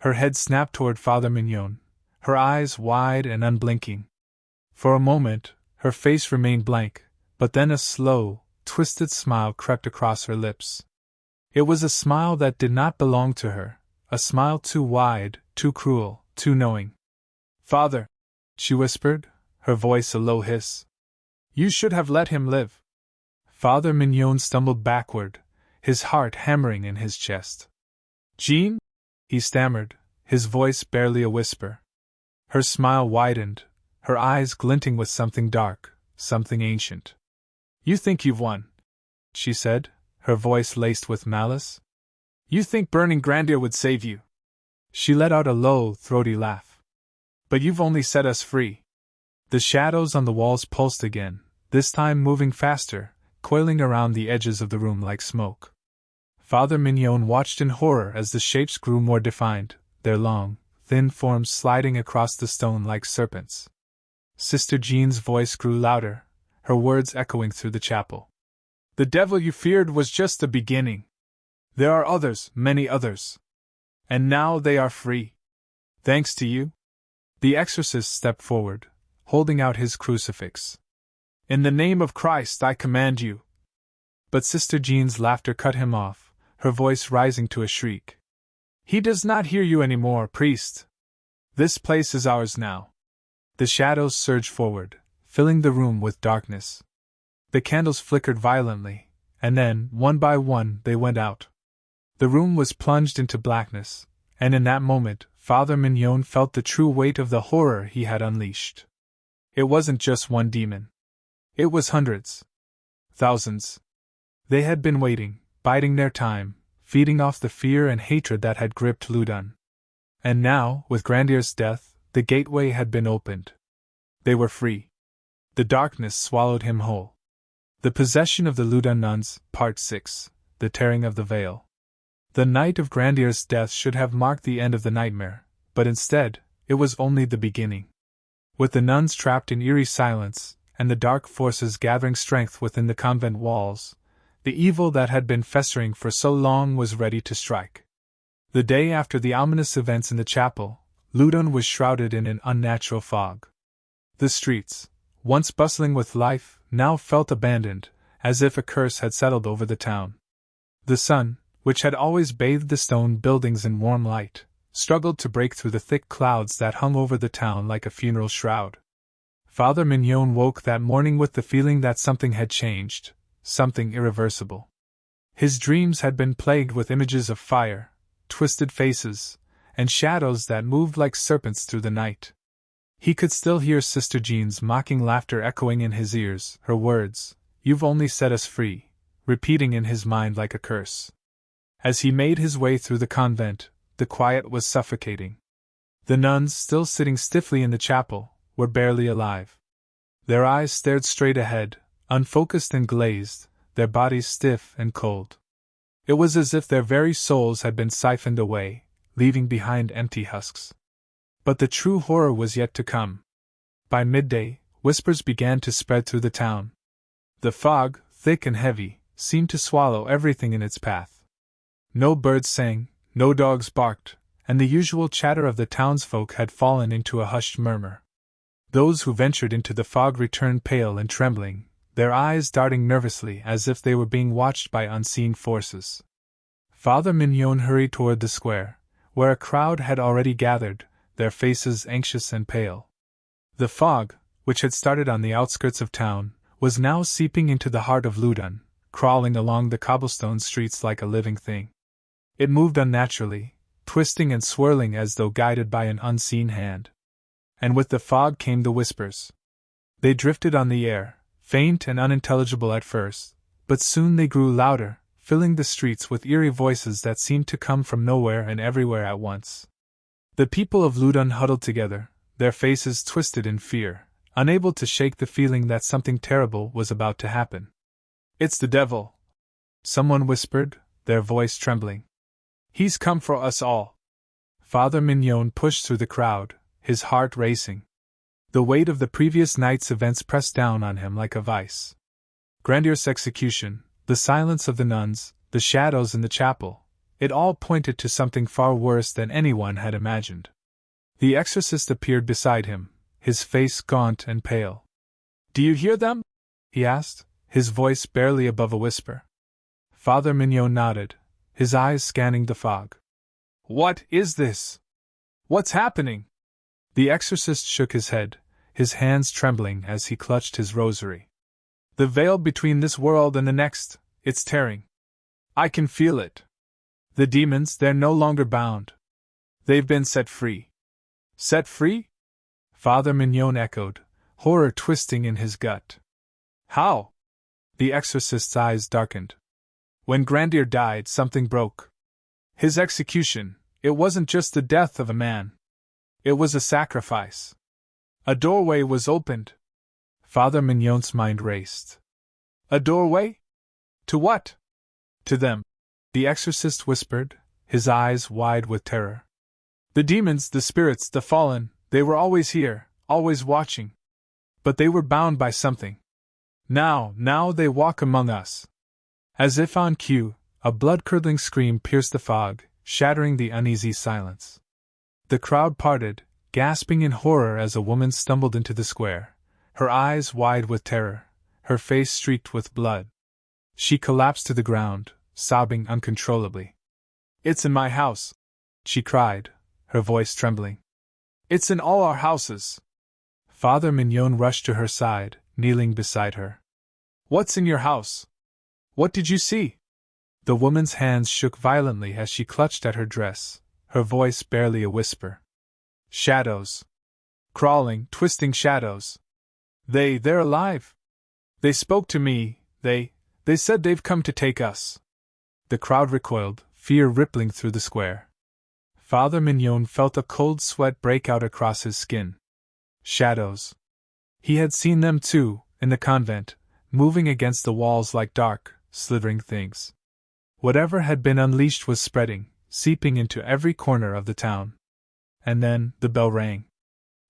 Her head snapped toward Father Mignon, her eyes wide and unblinking. For a moment, her face remained blank, but then a slow, twisted smile crept across her lips. It was a smile that did not belong to her, a smile too wide, too cruel, too knowing. "Father," she whispered, her voice a low hiss. "You should have let him live." Father Mignon stumbled backward, his heart hammering in his chest. "Jean?" he stammered, his voice barely a whisper. Her smile widened, her eyes glinting with something dark, something ancient. "You think you've won," she said, her voice laced with malice. "You think Urbain Grandier would save you." She let out a low, throaty laugh. "But you've only set us free. The shadows on the walls pulsed again, this time moving faster, coiling around the edges of the room like smoke. Father Mignon watched in horror as the shapes grew more defined, their long, thin forms sliding across the stone like serpents. Sister Jean's voice grew louder, her words echoing through the chapel. The devil you feared was just the beginning. There are others, many others. And now they are free. Thanks to you. The exorcist stepped forward, holding out his crucifix. In the name of Christ I command you. But Sister Jean's laughter cut him off, her voice rising to a shriek. He does not hear you anymore, priest. This place is ours now. The shadows surged forward, filling the room with darkness. The candles flickered violently, and then, one by one, they went out. The room was plunged into blackness, and in that moment, Father Mignon felt the true weight of the horror he had unleashed. It wasn't just one demon. It was hundreds. Thousands. They had been waiting, biding their time, feeding off the fear and hatred that had gripped Loudun. And now, with Grandier's death, the gateway had been opened. They were free. The darkness swallowed him whole. The Possession of the Loudun Nuns, Part 6, The Tearing of the Veil. The night of Grandier's death should have marked the end of the nightmare, but instead, it was only the beginning. With the nuns trapped in eerie silence, and the dark forces gathering strength within the convent walls, the evil that had been festering for so long was ready to strike. The day after the ominous events in the chapel, Loudun was shrouded in an unnatural fog. The streets, once bustling with life, now felt abandoned, as if a curse had settled over the town. The sun, which had always bathed the stone buildings in warm light, struggled to break through the thick clouds that hung over the town like a funeral shroud. Father Mignon woke that morning with the feeling that something had changed, something irreversible. His dreams had been plagued with images of fire, twisted faces, and shadows that moved like serpents through the night. He could still hear Sister Jean's mocking laughter echoing in his ears, her words, "You've only set us free," repeating in his mind like a curse. As he made his way through the convent, the quiet was suffocating. The nuns, still sitting stiffly in the chapel, were barely alive. Their eyes stared straight ahead, unfocused and glazed, their bodies stiff and cold. It was as if their very souls had been siphoned away, leaving behind empty husks. But the true horror was yet to come. By midday, whispers began to spread through the town. The fog, thick and heavy, seemed to swallow everything in its path. No birds sang, no dogs barked, and the usual chatter of the townsfolk had fallen into a hushed murmur. Those who ventured into the fog returned pale and trembling, their eyes darting nervously as if they were being watched by unseen forces. Father Mignon hurried toward the square, where a crowd had already gathered, their faces anxious and pale. The fog, which had started on the outskirts of town, was now seeping into the heart of Loudun, crawling along the cobblestone streets like a living thing. It moved unnaturally, twisting and swirling as though guided by an unseen hand. And with the fog came the whispers. They drifted on the air, faint and unintelligible at first, but soon they grew louder, filling the streets with eerie voices that seemed to come from nowhere and everywhere at once. The people of Loudun huddled together, their faces twisted in fear, unable to shake the feeling that something terrible was about to happen. "It's the devil," someone whispered, their voice trembling. "He's come for us all." Father Mignon pushed through the crowd, his heart racing. The weight of the previous night's events pressed down on him like a vice. Grandier's execution, the silence of the nuns, the shadows in the chapel, it all pointed to something far worse than anyone had imagined. The exorcist appeared beside him, his face gaunt and pale. "Do you hear them?" he asked, his voice barely above a whisper. Father Mignon nodded, his eyes scanning the fog. "What is this? What's happening?" The exorcist shook his head, his hands trembling as he clutched his rosary. "The veil between this world and the next, it's tearing. I can feel it. The demons, they're no longer bound. They've been set free." "Set free?" Father Mignon echoed, horror twisting in his gut. "How?" The exorcist's eyes darkened. "When Grandier died, something broke. His execution, it wasn't just the death of a man. It was a sacrifice. A doorway was opened. Father Mignon's mind raced. A doorway? To what? To them, the exorcist whispered, his eyes wide with terror. The demons, the spirits, the fallen, they were always here, always watching. But they were bound by something. Now they walk among us. As if on cue, a blood-curdling scream pierced the fog, shattering the uneasy silence. The crowd parted, gasping in horror as a woman stumbled into the square, her eyes wide with terror, her face streaked with blood. She collapsed to the ground, sobbing uncontrollably. "It's in my house," she cried, her voice trembling. "It's in all our houses." Father Mignon rushed to her side, kneeling beside her. "What's in your house? What did you see?" The woman's hands shook violently as she clutched at her dress, her voice barely a whisper. "Shadows. Crawling, twisting shadows. They're alive. They spoke to me, they said they've come to take us." The crowd recoiled, fear rippling through the square. Father Mignon felt a cold sweat break out across his skin. Shadows. He had seen them too, in the convent, moving against the walls like dark, slithering things. Whatever had been unleashed was spreading, seeping into every corner of the town. And then, the bell rang.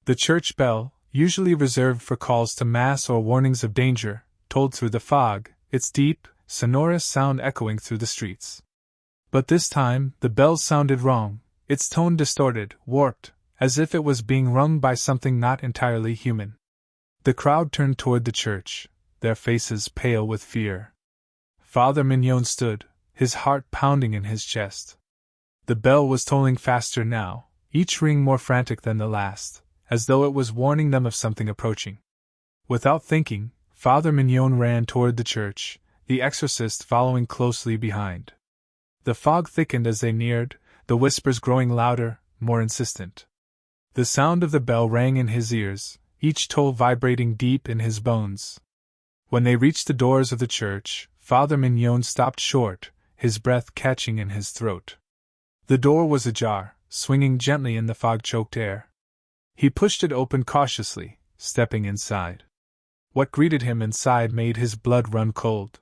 The church bell, usually reserved for calls to mass or warnings of danger, tolled through the fog, its deep, sonorous sound echoing through the streets. But this time, the bell sounded wrong, its tone distorted, warped, as if it was being rung by something not entirely human. The crowd turned toward the church, their faces pale with fear. Father Mignon stood, his heart pounding in his chest. The bell was tolling faster now, each ring more frantic than the last, as though it was warning them of something approaching. Without thinking, Father Mignon ran toward the church, the exorcist following closely behind. The fog thickened as they neared, the whispers growing louder, more insistent. The sound of the bell rang in his ears, each toll vibrating deep in his bones. When they reached the doors of the church, Father Mignon stopped short, his breath catching in his throat. The door was ajar, swinging gently in the fog-choked air. He pushed it open cautiously, stepping inside. What greeted him inside made his blood run cold.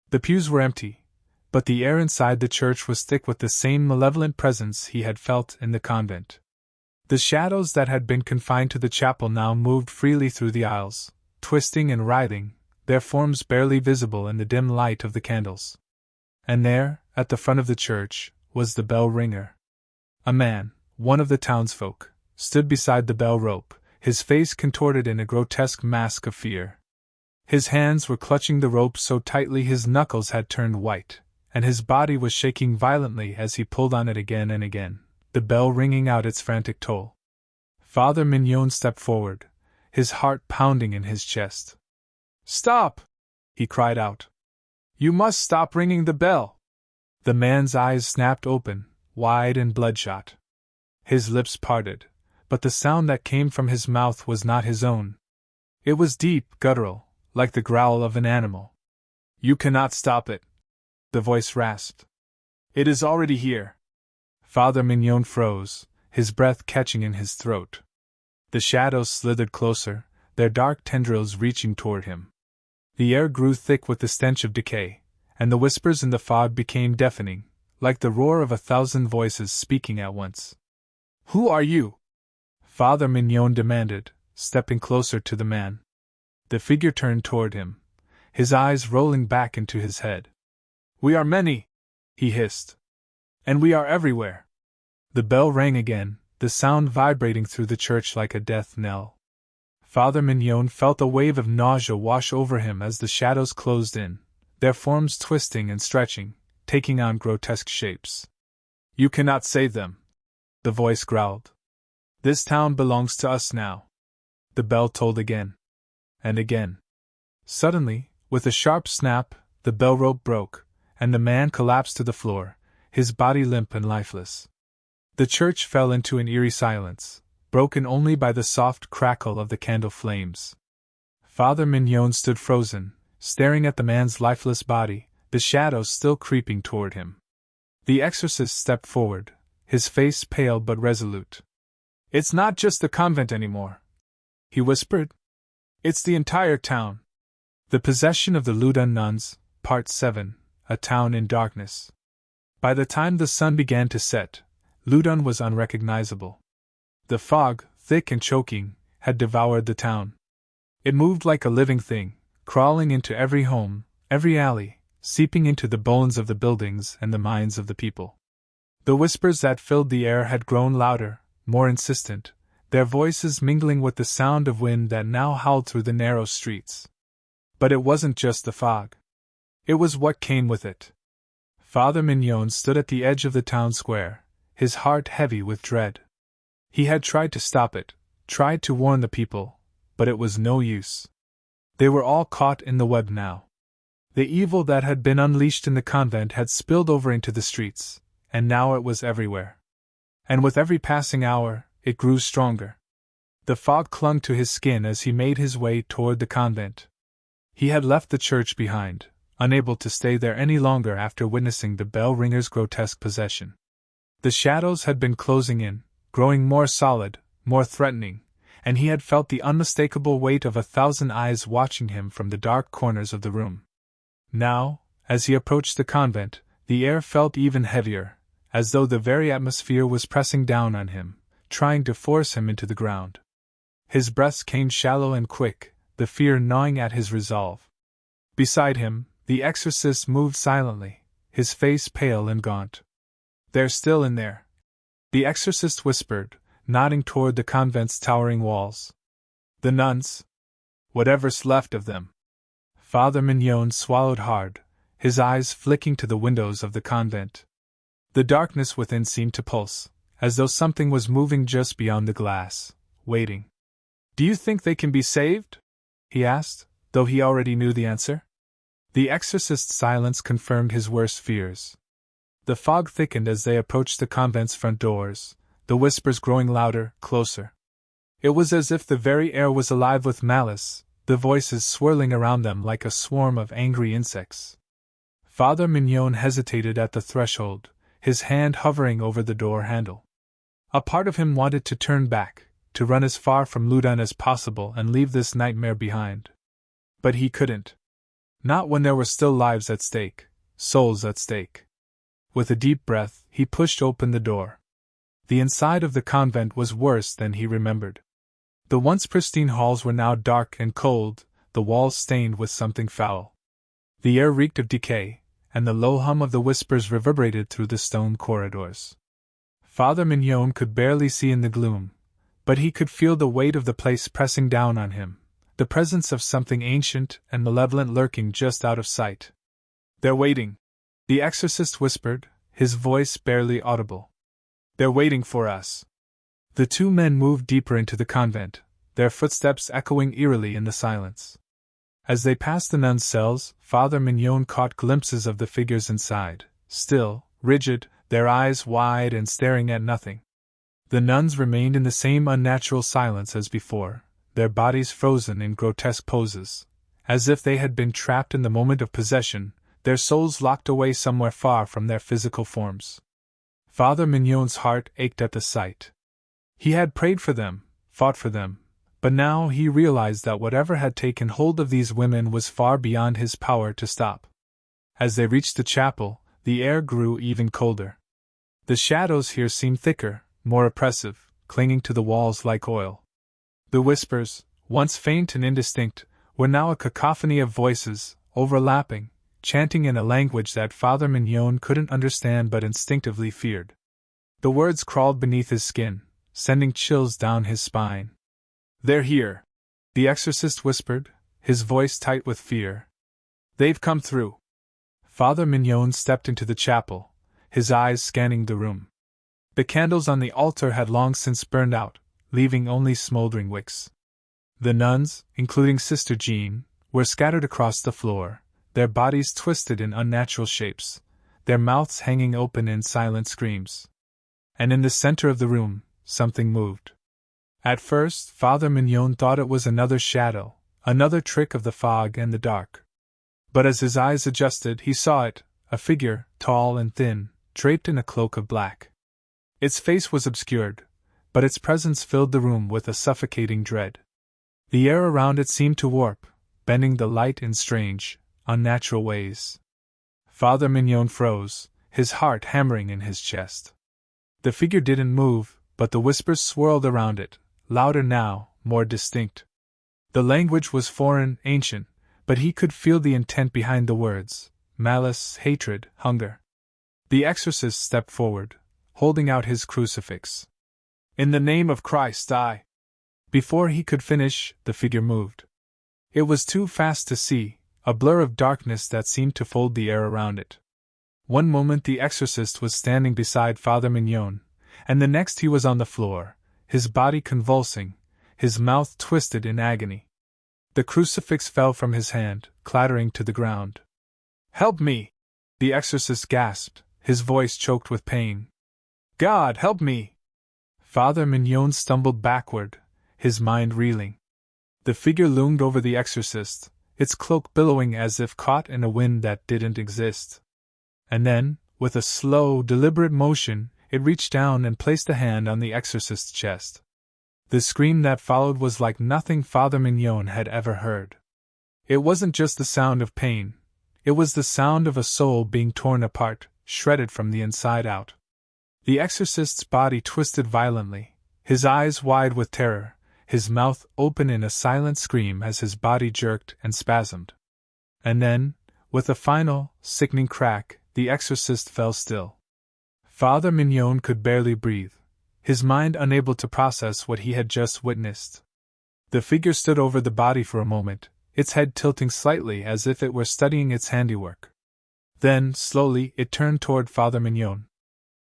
The pews were empty, but the air inside the church was thick with the same malevolent presence he had felt in the convent. The shadows that had been confined to the chapel now moved freely through the aisles, twisting and writhing, their forms barely visible in the dim light of the candles. And there, at the front of the church, was the bell ringer. A man, one of the townsfolk, stood beside the bell rope, his face contorted in a grotesque mask of fear. His hands were clutching the rope so tightly his knuckles had turned white, and his body was shaking violently as he pulled on it again and again, the bell ringing out its frantic toll. Father Mignon stepped forward, his heart pounding in his chest. "Stop!" he cried out. "You must stop ringing the bell!" The man's eyes snapped open, wide and bloodshot. His lips parted, but the sound that came from his mouth was not his own. It was deep, guttural, like the growl of an animal. "You cannot stop it," the voice rasped. "It is already here." Father Mignon froze, his breath catching in his throat. The shadows slithered closer, their dark tendrils reaching toward him. The air grew thick with the stench of decay, and the whispers in the fog became deafening, like the roar of 1,000 voices speaking at once. "Who are you?" Father Mignon demanded, stepping closer to the man. The figure turned toward him, his eyes rolling back into his head. "We are many," he hissed. "And we are everywhere." The bell rang again, the sound vibrating through the church like a death knell. Father Mignon felt a wave of nausea wash over him as the shadows closed in, their forms twisting and stretching, taking on grotesque shapes. "You cannot save them," the voice growled. "This town belongs to us now." The bell tolled again. And again. Suddenly, with a sharp snap, the bell rope broke, and the man collapsed to the floor, his body limp and lifeless. The church fell into an eerie silence, broken only by the soft crackle of the candle flames. Father Mignon stood frozen, staring at the man's lifeless body, the shadows still creeping toward him. The exorcist stepped forward, his face pale but resolute. "It's not just the convent anymore," he whispered. It's the entire town. The Possession of the Loudun Nuns, Part 7, A Town in Darkness. By the time the sun began to set, Loudun was unrecognizable. The fog, thick and choking, had devoured the town. It moved like a living thing, crawling into every home, every alley, seeping into the bones of the buildings and the minds of the people. The whispers that filled the air had grown louder, more insistent, their voices mingling with the sound of wind that now howled through the narrow streets. But it wasn't just the fog. It was what came with it. Father Mignon stood at the edge of the town square, his heart heavy with dread. He had tried to stop it, tried to warn the people, but it was no use. They were all caught in the web now. The evil that had been unleashed in the convent had spilled over into the streets, and now it was everywhere. And with every passing hour, it grew stronger. The fog clung to his skin as he made his way toward the convent. He had left the church behind, unable to stay there any longer after witnessing the bell ringer's grotesque possession. The shadows had been closing in, growing more solid, more threatening, and he had felt the unmistakable weight of 1,000 eyes watching him from the dark corners of the room. Now, as he approached the convent, the air felt even heavier, as though the very atmosphere was pressing down on him, trying to force him into the ground. His breaths came shallow and quick, the fear gnawing at his resolve. Beside him, the exorcist moved silently, his face pale and gaunt. "They're still in there," the exorcist whispered, nodding toward the convent's towering walls. "The nuns? Whatever's left of them." Father Mignon swallowed hard, his eyes flicking to the windows of the convent. The darkness within seemed to pulse, as though something was moving just beyond the glass, waiting. "Do you think they can be saved?" he asked, though he already knew the answer. The exorcist's silence confirmed his worst fears. The fog thickened as they approached the convent's front doors, the whispers growing louder, closer. It was as if the very air was alive with malice, the voices swirling around them like a swarm of angry insects. Father Mignon hesitated at the threshold, his hand hovering over the door handle. A part of him wanted to turn back, to run as far from Loudun as possible and leave this nightmare behind. But he couldn't. Not when there were still lives at stake, souls at stake. With a deep breath, he pushed open the door. The inside of the convent was worse than he remembered. The once pristine halls were now dark and cold, the walls stained with something foul. The air reeked of decay, and the low hum of the whispers reverberated through the stone corridors. Father Mignon could barely see in the gloom, but he could feel the weight of the place pressing down on him, the presence of something ancient and malevolent lurking just out of sight. "They're waiting," the exorcist whispered, his voice barely audible. "They're waiting for us." The two men moved deeper into the convent, their footsteps echoing eerily in the silence. As they passed the nuns' cells, Father Mignon caught glimpses of the figures inside, still, rigid, their eyes wide and staring at nothing. The nuns remained in the same unnatural silence as before, their bodies frozen in grotesque poses, as if they had been trapped in the moment of possession, their souls locked away somewhere far from their physical forms. Father Mignon's heart ached at the sight. He had prayed for them, fought for them, but now he realized that whatever had taken hold of these women was far beyond his power to stop. As they reached the chapel, the air grew even colder. The shadows here seemed thicker, more oppressive, clinging to the walls like oil. The whispers, once faint and indistinct, were now a cacophony of voices, overlapping, chanting in a language that Father Mignon couldn't understand but instinctively feared. The words crawled beneath his skin, sending chills down his spine. "They're here," the exorcist whispered, his voice tight with fear. "They've come through." Father Mignon stepped into the chapel, his eyes scanning the room. The candles on the altar had long since burned out, leaving only smoldering wicks. The nuns, including Sister Jean, were scattered across the floor, their bodies twisted in unnatural shapes, their mouths hanging open in silent screams. And in the center of the room, something moved. At first, Father Mignon thought it was another shadow, another trick of the fog and the dark. But as his eyes adjusted, he saw it, a figure, tall and thin, draped in a cloak of black. Its face was obscured, but its presence filled the room with a suffocating dread. The air around it seemed to warp, bending the light in strange, unnatural ways. Father Mignon froze, his heart hammering in his chest. The figure didn't move, but the whispers swirled around it, louder now, more distinct. The language was foreign, ancient, but he could feel the intent behind the words: malice, hatred, hunger. The exorcist stepped forward, holding out his crucifix. "In the name of Christ, I—" Before he could finish, the figure moved. It was too fast to see, a blur of darkness that seemed to fold the air around it. One moment the exorcist was standing beside Father Mignon, and the next he was on the floor, his body convulsing, his mouth twisted in agony. The crucifix fell from his hand, clattering to the ground. "Help me!" the exorcist gasped, his voice choked with pain. "God, help me!" Father Mignon stumbled backward, his mind reeling. The figure loomed over the exorcist, its cloak billowing as if caught in a wind that didn't exist. And then, with a slow, deliberate motion, it reached down and placed a hand on the exorcist's chest. The scream that followed was like nothing Father Mignon had ever heard. It wasn't just the sound of pain, it was the sound of a soul being torn apart, shredded from the inside out. The exorcist's body twisted violently, his eyes wide with terror, his mouth open in a silent scream as his body jerked and spasmed. And then, with a final, sickening crack, the exorcist fell still. Father Mignon could barely breathe, his mind unable to process what he had just witnessed. The figure stood over the body for a moment, its head tilting slightly as if it were studying its handiwork. Then, slowly, it turned toward Father Mignon.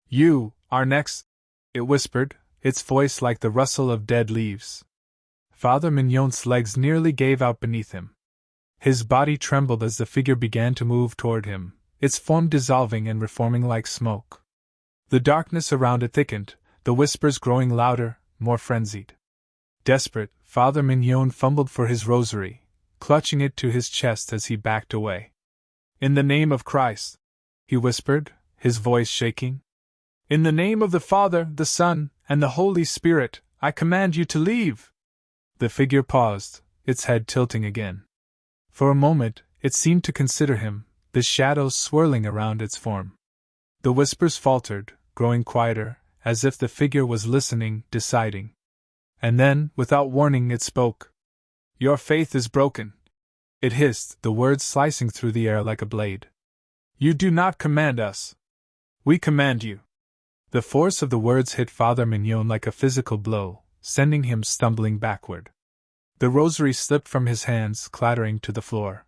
"You are next," it whispered, its voice like the rustle of dead leaves. Father Mignon's legs nearly gave out beneath him. His body trembled as the figure began to move toward him, its form dissolving and reforming like smoke. The darkness around it thickened, the whispers growing louder, more frenzied. Desperate, Father Mignon fumbled for his rosary, clutching it to his chest as he backed away. "In the name of Christ," he whispered, his voice shaking. "In the name of the Father, the Son, and the Holy Spirit, I command you to leave!" The figure paused, its head tilting again. For a moment, it seemed to consider him, the shadows swirling around its form. The whispers faltered, growing quieter, as if the figure was listening, deciding. And then, without warning, it spoke. "Your faith is broken," it hissed, the words slicing through the air like a blade. "You do not command us. We command you." The force of the words hit Father Mignon like a physical blow, sending him stumbling backward. The rosary slipped from his hands, clattering to the floor.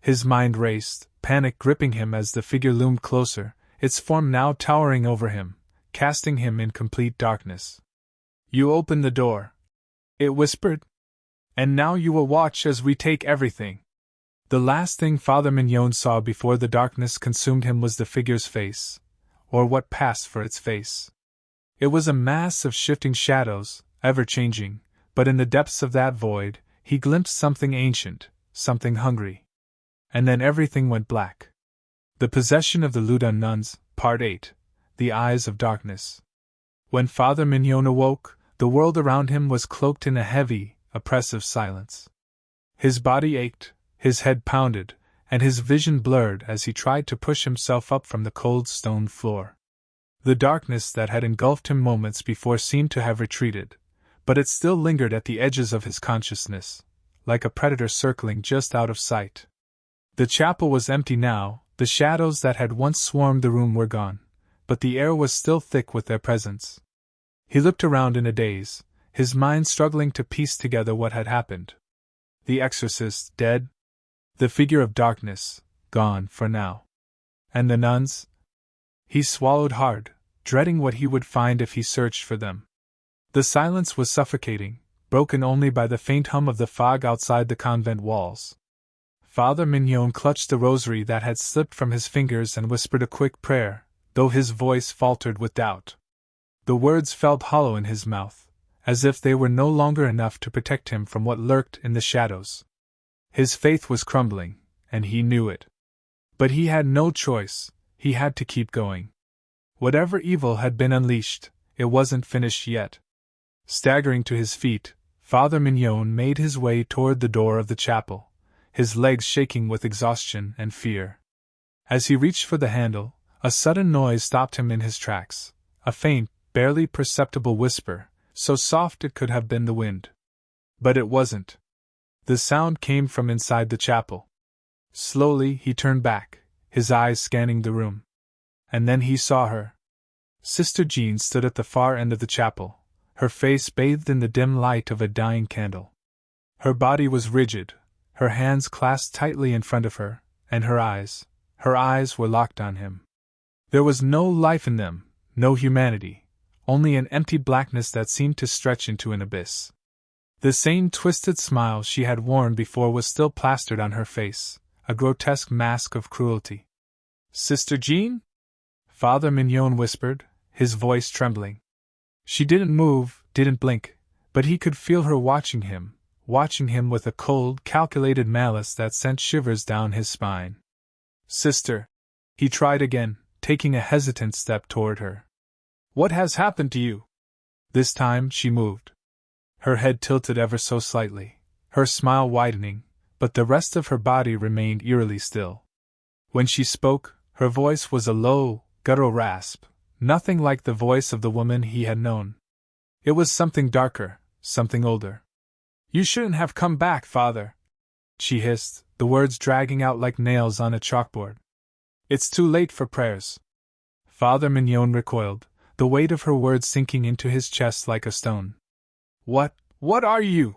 His mind raced, panic gripping him as the figure loomed closer, its form now towering over him, casting him in complete darkness. "You open the door," it whispered. "And now you will watch as we take everything." The last thing Father Mignon saw before the darkness consumed him was the figure's face, or what passed for its face. It was a mass of shifting shadows, ever-changing, but in the depths of that void, he glimpsed something ancient, something hungry. And then everything went black. The Possession of the Loudun Nuns, Part 8, The Eyes of Darkness. When Father Mignon awoke, the world around him was cloaked in a heavy, oppressive silence. His body ached, his head pounded, and his vision blurred as he tried to push himself up from the cold stone floor. The darkness that had engulfed him moments before seemed to have retreated, but it still lingered at the edges of his consciousness, like a predator circling just out of sight. The chapel was empty now, the shadows that had once swarmed the room were gone, but the air was still thick with their presence. He looked around in a daze, his mind struggling to piece together what had happened. The exorcist dead? The figure of darkness gone for now. And the nuns? He swallowed hard, dreading what he would find if he searched for them. The silence was suffocating, broken only by the faint hum of the fog outside the convent walls. Father Mignon clutched the rosary that had slipped from his fingers and whispered a quick prayer, though his voice faltered with doubt. The words felt hollow in his mouth, as if they were no longer enough to protect him from what lurked in the shadows. His faith was crumbling, and he knew it. But he had no choice, he had to keep going. Whatever evil had been unleashed, it wasn't finished yet. Staggering to his feet, Father Mignon made his way toward the door of the chapel, his legs shaking with exhaustion and fear. As he reached for the handle, a sudden noise stopped him in his tracks, a faint, barely perceptible whisper, so soft it could have been the wind. But it wasn't. The sound came from inside the chapel. Slowly he turned back, his eyes scanning the room. And then he saw her. Sister Jean stood at the far end of the chapel, her face bathed in the dim light of a dying candle. Her body was rigid, her hands clasped tightly in front of her, and her eyes were locked on him. There was no life in them, no humanity, only an empty blackness that seemed to stretch into an abyss. The same twisted smile she had worn before was still plastered on her face, a grotesque mask of cruelty. "Sister Jean?" Father Mignon whispered, his voice trembling. She didn't move, didn't blink, but he could feel her watching him with a cold, calculated malice that sent shivers down his spine. "Sister," he tried again, taking a hesitant step toward her. "What has happened to you?" This time she moved. Her head tilted ever so slightly, her smile widening, but the rest of her body remained eerily still. When she spoke, her voice was a low, guttural rasp, nothing like the voice of the woman he had known. It was something darker, something older. "You shouldn't have come back, Father," she hissed, the words dragging out like nails on a chalkboard. "It's too late for prayers." Father Mignon recoiled, the weight of her words sinking into his chest like a stone. What are you?"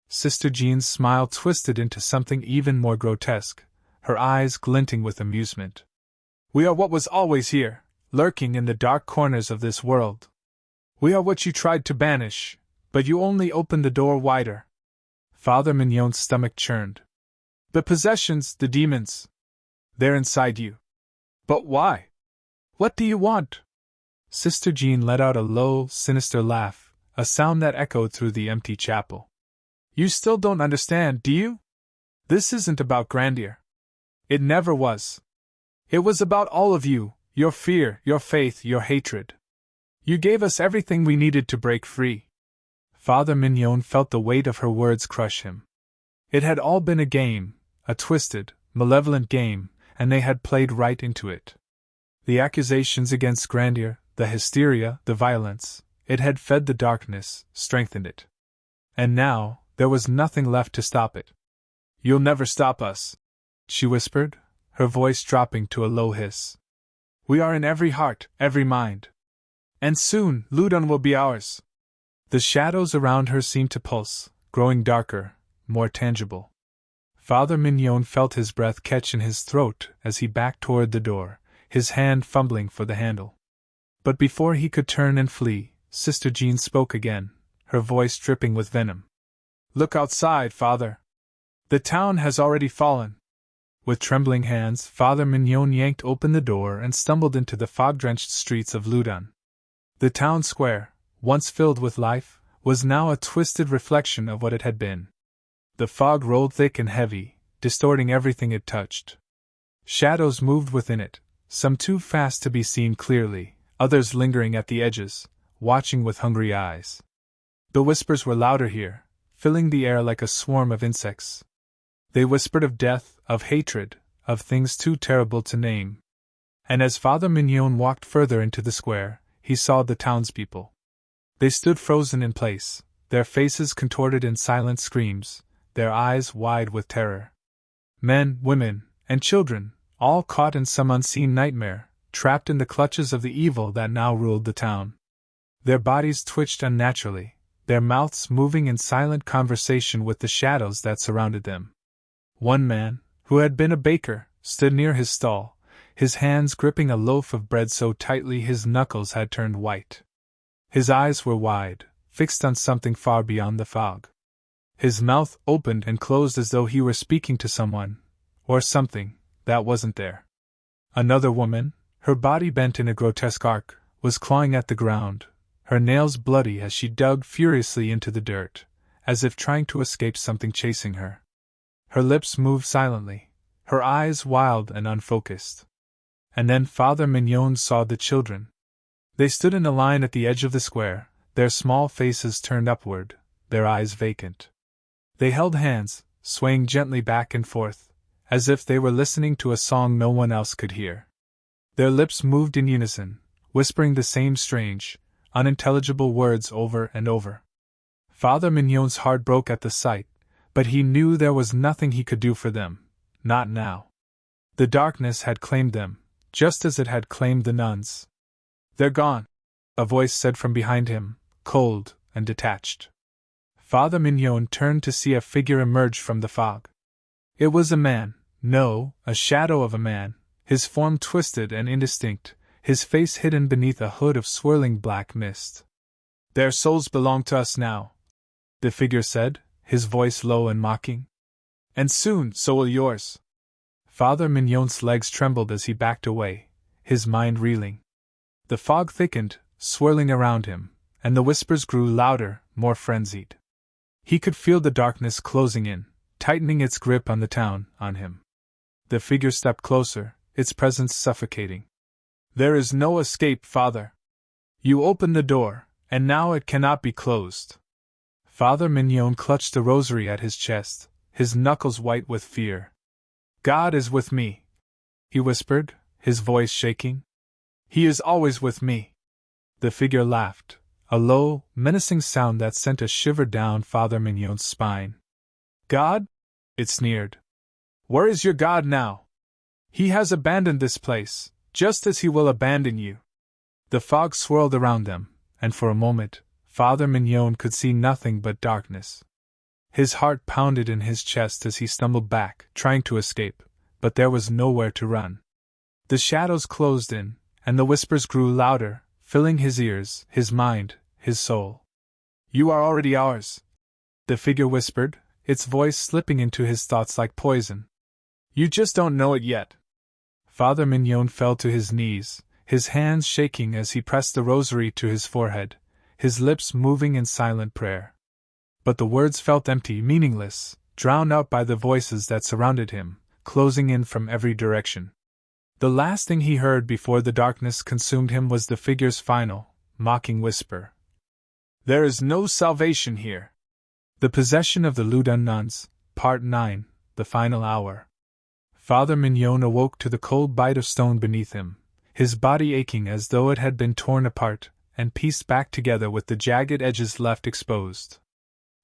Sister Jean's smile twisted into something even more grotesque, her eyes glinting with amusement. "We are what was always here, lurking in the dark corners of this world. We are what you tried to banish, but you only opened the door wider." Father Mignon's stomach churned. "The possessions, the demons. They're inside you. But why? What do you want?" Sister Jean let out a low, sinister laugh, a sound that echoed through the empty chapel. "You still don't understand, do you? This isn't about Grandier. It never was. It was about all of you, your fear, your faith, your hatred. You gave us everything we needed to break free." Father Mignon felt the weight of her words crush him. It had all been a game, a twisted, malevolent game, and they had played right into it. The accusations against Grandier, the hysteria, the violence, it had fed the darkness, strengthened it. And now, there was nothing left to stop it. "You'll never stop us," she whispered, her voice dropping to a low hiss. "We are in every heart, every mind. And soon, Loudun will be ours." The shadows around her seemed to pulse, growing darker, more tangible. Father Mignon felt his breath catch in his throat as he backed toward the door, his hand fumbling for the handle. But before he could turn and flee, Sister Jean spoke again, her voice dripping with venom. "Look outside, Father. The town has already fallen." With trembling hands, Father Mignon yanked open the door and stumbled into the fog-drenched streets of Loudun. The town square, once filled with life, was now a twisted reflection of what it had been. The fog rolled thick and heavy, distorting everything it touched. Shadows moved within it, some too fast to be seen clearly, others lingering at the edges, watching with hungry eyes. The whispers were louder here, filling the air like a swarm of insects. They whispered of death, of hatred, of things too terrible to name. And as Father Mignon walked further into the square, he saw the townspeople. They stood frozen in place, their faces contorted in silent screams, their eyes wide with terror. Men, women, and children, all caught in some unseen nightmare, trapped in the clutches of the evil that now ruled the town. Their bodies twitched unnaturally, their mouths moving in silent conversation with the shadows that surrounded them. One man, who had been a baker, stood near his stall, his hands gripping a loaf of bread so tightly his knuckles had turned white. His eyes were wide, fixed on something far beyond the fog. His mouth opened and closed as though he were speaking to someone, or something, that wasn't there. Another woman, her body bent in a grotesque arc, was clawing at the ground, her nails bloody as she dug furiously into the dirt, as if trying to escape something chasing her. Her lips moved silently, her eyes wild and unfocused. And then Father Mignon saw the children. They stood in a line at the edge of the square, their small faces turned upward, their eyes vacant. They held hands, swaying gently back and forth, as if they were listening to a song no one else could hear. Their lips moved in unison, whispering the same strange, unintelligible words over and over. Father Mignon's heart broke at the sight, but he knew there was nothing he could do for them, not now. The darkness had claimed them, just as it had claimed the nuns. "They're gone," a voice said from behind him, cold and detached. Father Mignon turned to see a figure emerge from the fog. It was a man, no, a shadow of a man, his form twisted and indistinct, his face hidden beneath a hood of swirling black mist. "Their souls belong to us now," the figure said, his voice low and mocking. "And soon, so will yours." Father Mignon's legs trembled as he backed away, his mind reeling. The fog thickened, swirling around him, and the whispers grew louder, more frenzied. He could feel the darkness closing in, tightening its grip on the town, on him. The figure stepped closer, its presence suffocating. "There is no escape, Father. You opened the door, and now it cannot be closed." Father Mignon clutched the rosary at his chest, his knuckles white with fear. "God is with me," he whispered, his voice shaking. "He is always with me." The figure laughed, a low, menacing sound that sent a shiver down Father Mignon's spine. "God?" it sneered. "Where is your God now? He has abandoned this place, just as he will abandon you." The fog swirled around them, and for a moment, Father Mignon could see nothing but darkness. His heart pounded in his chest as he stumbled back, trying to escape, but there was nowhere to run. The shadows closed in, and the whispers grew louder, filling his ears, his mind, his soul. "You are already ours," the figure whispered, its voice slipping into his thoughts like poison. "You just don't know it yet." Father Mignon fell to his knees, his hands shaking as he pressed the rosary to his forehead, his lips moving in silent prayer. But the words felt empty, meaningless, drowned out by the voices that surrounded him, closing in from every direction. The last thing he heard before the darkness consumed him was the figure's final, mocking whisper. "There is no salvation here." The Possession of the Loudun Nuns, Part 9, The Final Hour. Father Mignon awoke to the cold bite of stone beneath him, his body aching as though it had been torn apart, and pieced back together with the jagged edges left exposed.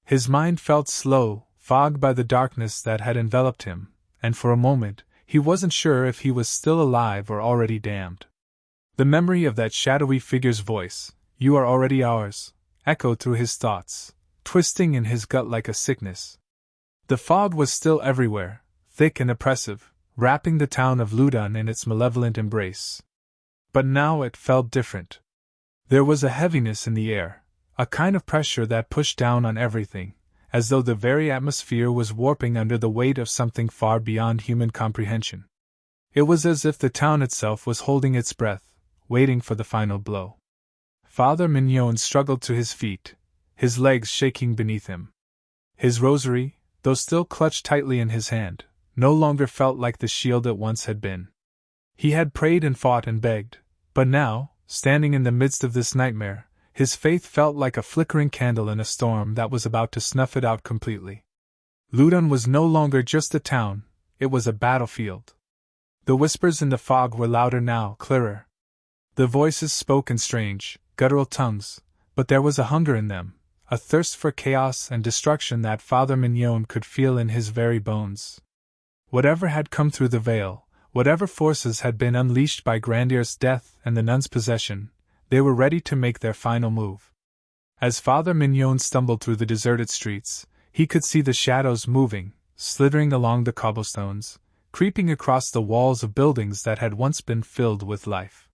His mind felt slow, fogged by the darkness that had enveloped him, and for a moment, he wasn't sure if he was still alive or already damned. The memory of that shadowy figure's voice, "You are already ours," echoed through his thoughts, twisting in his gut like a sickness. The fog was still everywhere, thick and oppressive, wrapping the town of Loudun in its malevolent embrace. But now it felt different. There was a heaviness in the air, a kind of pressure that pushed down on everything, as though the very atmosphere was warping under the weight of something far beyond human comprehension. It was as if the town itself was holding its breath, waiting for the final blow. Father Mignon struggled to his feet, his legs shaking beneath him. His rosary, though still clutched tightly in his hand, no longer felt like the shield it once had been. He had prayed and fought and begged, but now, standing in the midst of this nightmare, his faith felt like a flickering candle in a storm that was about to snuff it out completely. Loudun was no longer just a town, it was a battlefield. The whispers in the fog were louder now, clearer. The voices spoke in strange, guttural tongues, but there was a hunger in them, a thirst for chaos and destruction that Father Mignon could feel in his very bones. Whatever had come through the veil, whatever forces had been unleashed by Grandier's death and the nuns' possession, they were ready to make their final move. As Father Mignon stumbled through the deserted streets, he could see the shadows moving, slithering along the cobblestones, creeping across the walls of buildings that had once been filled with life.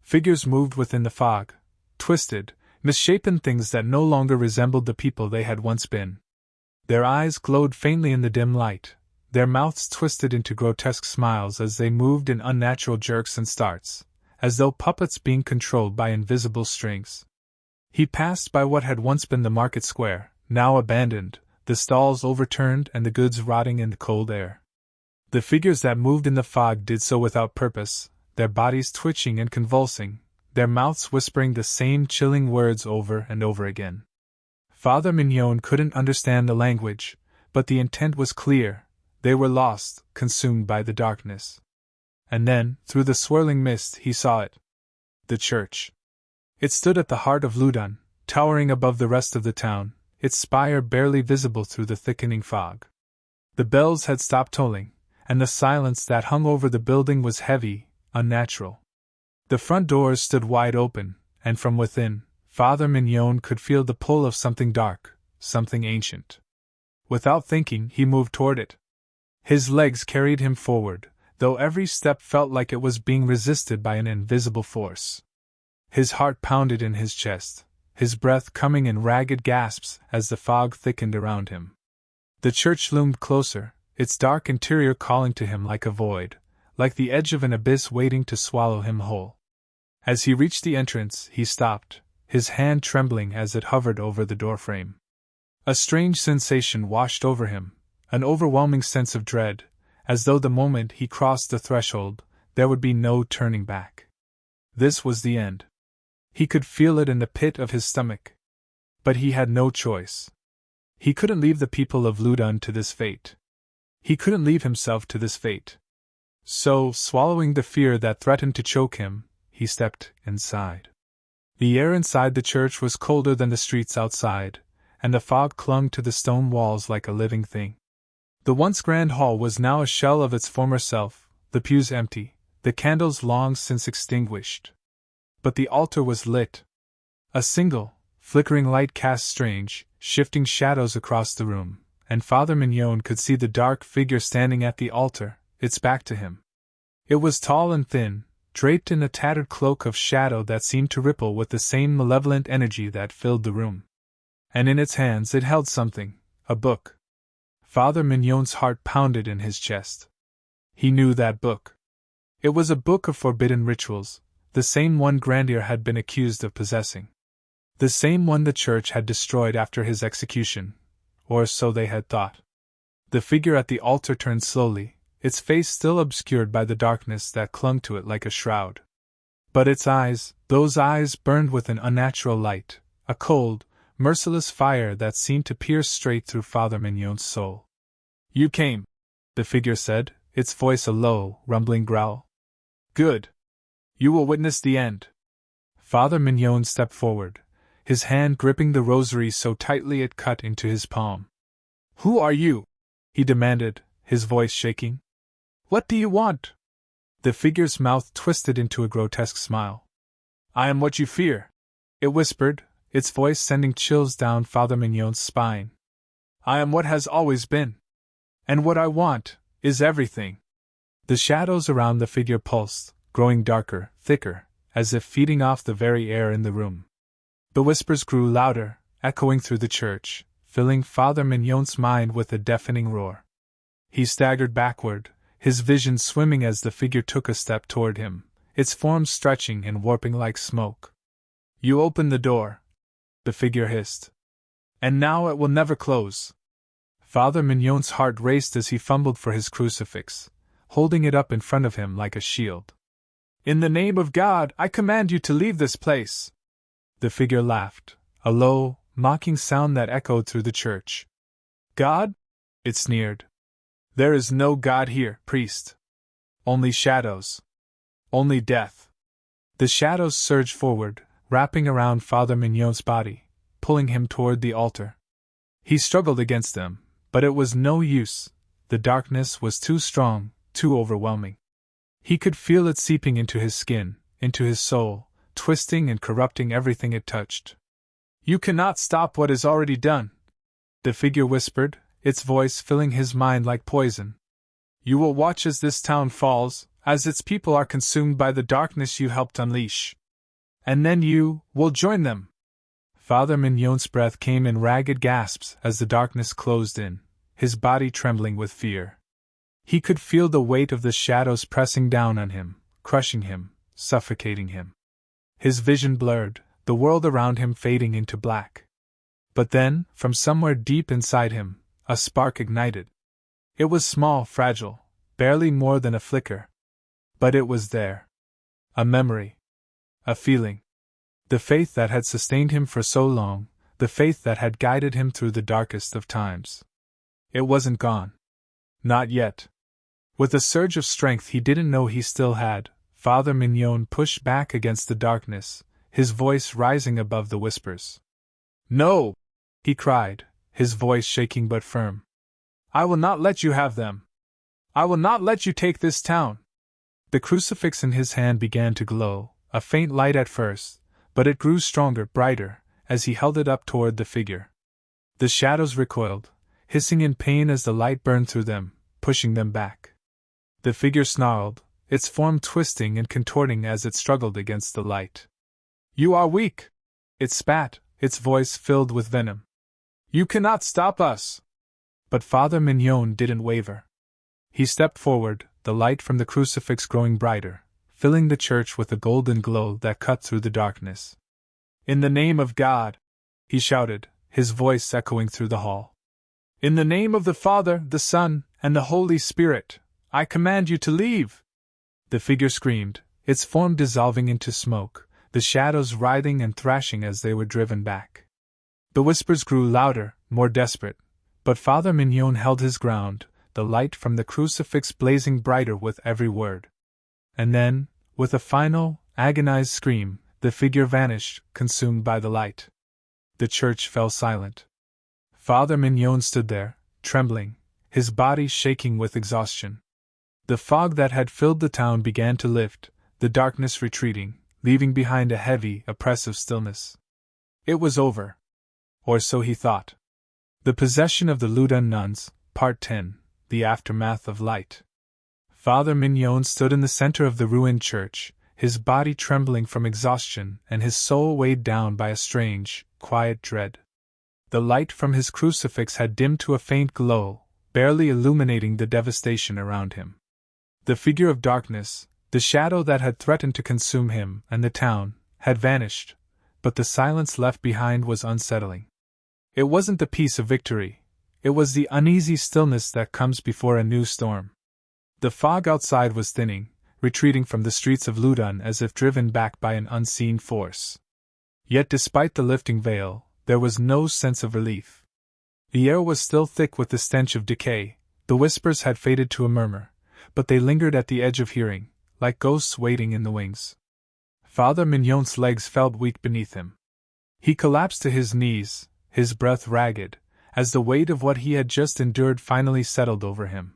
Figures moved within the fog, twisted, misshapen things that no longer resembled the people they had once been. Their eyes glowed faintly in the dim light, their mouths twisted into grotesque smiles as they moved in unnatural jerks and starts, as though puppets being controlled by invisible strings. He passed by what had once been the market square, now abandoned, the stalls overturned and the goods rotting in the cold air. The figures that moved in the fog did so without purpose, their bodies twitching and convulsing, their mouths whispering the same chilling words over and over again. Father Mignon couldn't understand the language, but the intent was clear. They were lost, consumed by the darkness. And then, through the swirling mist, he saw it. The church. It stood at the heart of Loudun, towering above the rest of the town, its spire barely visible through the thickening fog. The bells had stopped tolling, and the silence that hung over the building was heavy, unnatural. The front doors stood wide open, and from within, Father Mignon could feel the pull of something dark, something ancient. Without thinking, he moved toward it. His legs carried him forward, though every step felt like it was being resisted by an invisible force. His heart pounded in his chest, his breath coming in ragged gasps as the fog thickened around him. The church loomed closer, its dark interior calling to him like a void, like the edge of an abyss waiting to swallow him whole. As he reached the entrance, he stopped, his hand trembling as it hovered over the doorframe. A strange sensation washed over him, an overwhelming sense of dread, as though the moment he crossed the threshold, there would be no turning back. This was the end. He could feel it in the pit of his stomach. But he had no choice. He couldn't leave the people of Loudun to this fate. He couldn't leave himself to this fate. So, swallowing the fear that threatened to choke him, he stepped inside. The air inside the church was colder than the streets outside, and the fog clung to the stone walls like a living thing. The once grand hall was now a shell of its former self, the pews empty, the candles long since extinguished. But the altar was lit. A single, flickering light cast strange, shifting shadows across the room, and Father Mignon could see the dark figure standing at the altar, its back to him. It was tall and thin, draped in a tattered cloak of shadow that seemed to ripple with the same malevolent energy that filled the room. And in its hands it held something, a book. Father Mignon's heart pounded in his chest. He knew that book. It was a book of forbidden rituals, the same one Grandier had been accused of possessing. The same one the church had destroyed after his execution, or so they had thought. The figure at the altar turned slowly, its face still obscured by the darkness that clung to it like a shroud. But its eyes, those eyes burned with an unnatural light, a cold, merciless fire that seemed to pierce straight through Father Mignon's soul. "You came," the figure said, its voice a low, rumbling growl. "Good. You will witness the end." Father Mignon stepped forward, his hand gripping the rosary so tightly it cut into his palm. "Who are you?" he demanded, his voice shaking. "What do you want?" The figure's mouth twisted into a grotesque smile. "I am what you fear," it whispered, its voice sending chills down Father Mignon's spine. "I am what has always been. And what I want is everything." The shadows around the figure pulsed, growing darker, thicker, as if feeding off the very air in the room. The whispers grew louder, echoing through the church, filling Father Mignon's mind with a deafening roar. He staggered backward, his vision swimming as the figure took a step toward him, its form stretching and warping like smoke. "You opened the door," the figure hissed. "And now it will never close." Father Mignon's heart raced as he fumbled for his crucifix, holding it up in front of him like a shield. "In the name of God, I command you to leave this place!" The figure laughed, a low, mocking sound that echoed through the church. "God?" it sneered. "There is no God here, priest. Only shadows. Only death." The shadows surged forward, wrapping around Father Mignon's body, pulling him toward the altar. He struggled against them, but it was no use. The darkness was too strong, too overwhelming. He could feel it seeping into his skin, into his soul, twisting and corrupting everything it touched. "You cannot stop what is already done," the figure whispered, its voice filling his mind like poison. "You will watch as this town falls, as its people are consumed by the darkness you helped unleash. And then you will join them." Father Mignon's breath came in ragged gasps as the darkness closed in, his body trembling with fear. He could feel the weight of the shadows pressing down on him, crushing him, suffocating him. His vision blurred, the world around him fading into black. But then, from somewhere deep inside him, a spark ignited. It was small, fragile, barely more than a flicker. But it was there. A memory. A feeling. The faith that had sustained him for so long, the faith that had guided him through the darkest of times. It wasn't gone. Not yet. With a surge of strength he didn't know he still had, Father Mignon pushed back against the darkness, his voice rising above the whispers. "No!" he cried, his voice shaking but firm. "I will not let you have them. I will not let you take this town." The crucifix in his hand began to glow, a faint light at first, but it grew stronger, brighter, as he held it up toward the figure. The shadows recoiled, hissing in pain as the light burned through them, pushing them back. The figure snarled, its form twisting and contorting as it struggled against the light. "You are weak!" it spat, its voice filled with venom. "You cannot stop us!" But Father Mignon didn't waver. He stepped forward, the light from the crucifix growing brighter, filling the church with a golden glow that cut through the darkness. "In the name of God!" he shouted, his voice echoing through the hall. "In the name of the Father, the Son, and the Holy Spirit, I command you to leave!" The figure screamed, its form dissolving into smoke, the shadows writhing and thrashing as they were driven back. The whispers grew louder, more desperate, but Father Mignon held his ground, the light from the crucifix blazing brighter with every word. And then, with a final, agonized scream, the figure vanished, consumed by the light. The church fell silent. Father Mignon stood there, trembling, his body shaking with exhaustion. The fog that had filled the town began to lift, the darkness retreating, leaving behind a heavy, oppressive stillness. It was over. Or so he thought. The Possession of the Loudun Nuns, Part 10, The Aftermath of Light. Father Mignon stood in the center of the ruined church, his body trembling from exhaustion and his soul weighed down by a strange, quiet dread. The light from his crucifix had dimmed to a faint glow, barely illuminating the devastation around him. The figure of darkness, the shadow that had threatened to consume him and the town, had vanished, but the silence left behind was unsettling. It wasn't the peace of victory, it was the uneasy stillness that comes before a new storm. The fog outside was thinning, retreating from the streets of Loudun as if driven back by an unseen force. Yet despite the lifting veil, there was no sense of relief. The air was still thick with the stench of decay, the whispers had faded to a murmur, but they lingered at the edge of hearing, like ghosts waiting in the wings. Father Mignon's legs felt weak beneath him. He collapsed to his knees, his breath ragged, as the weight of what he had just endured finally settled over him.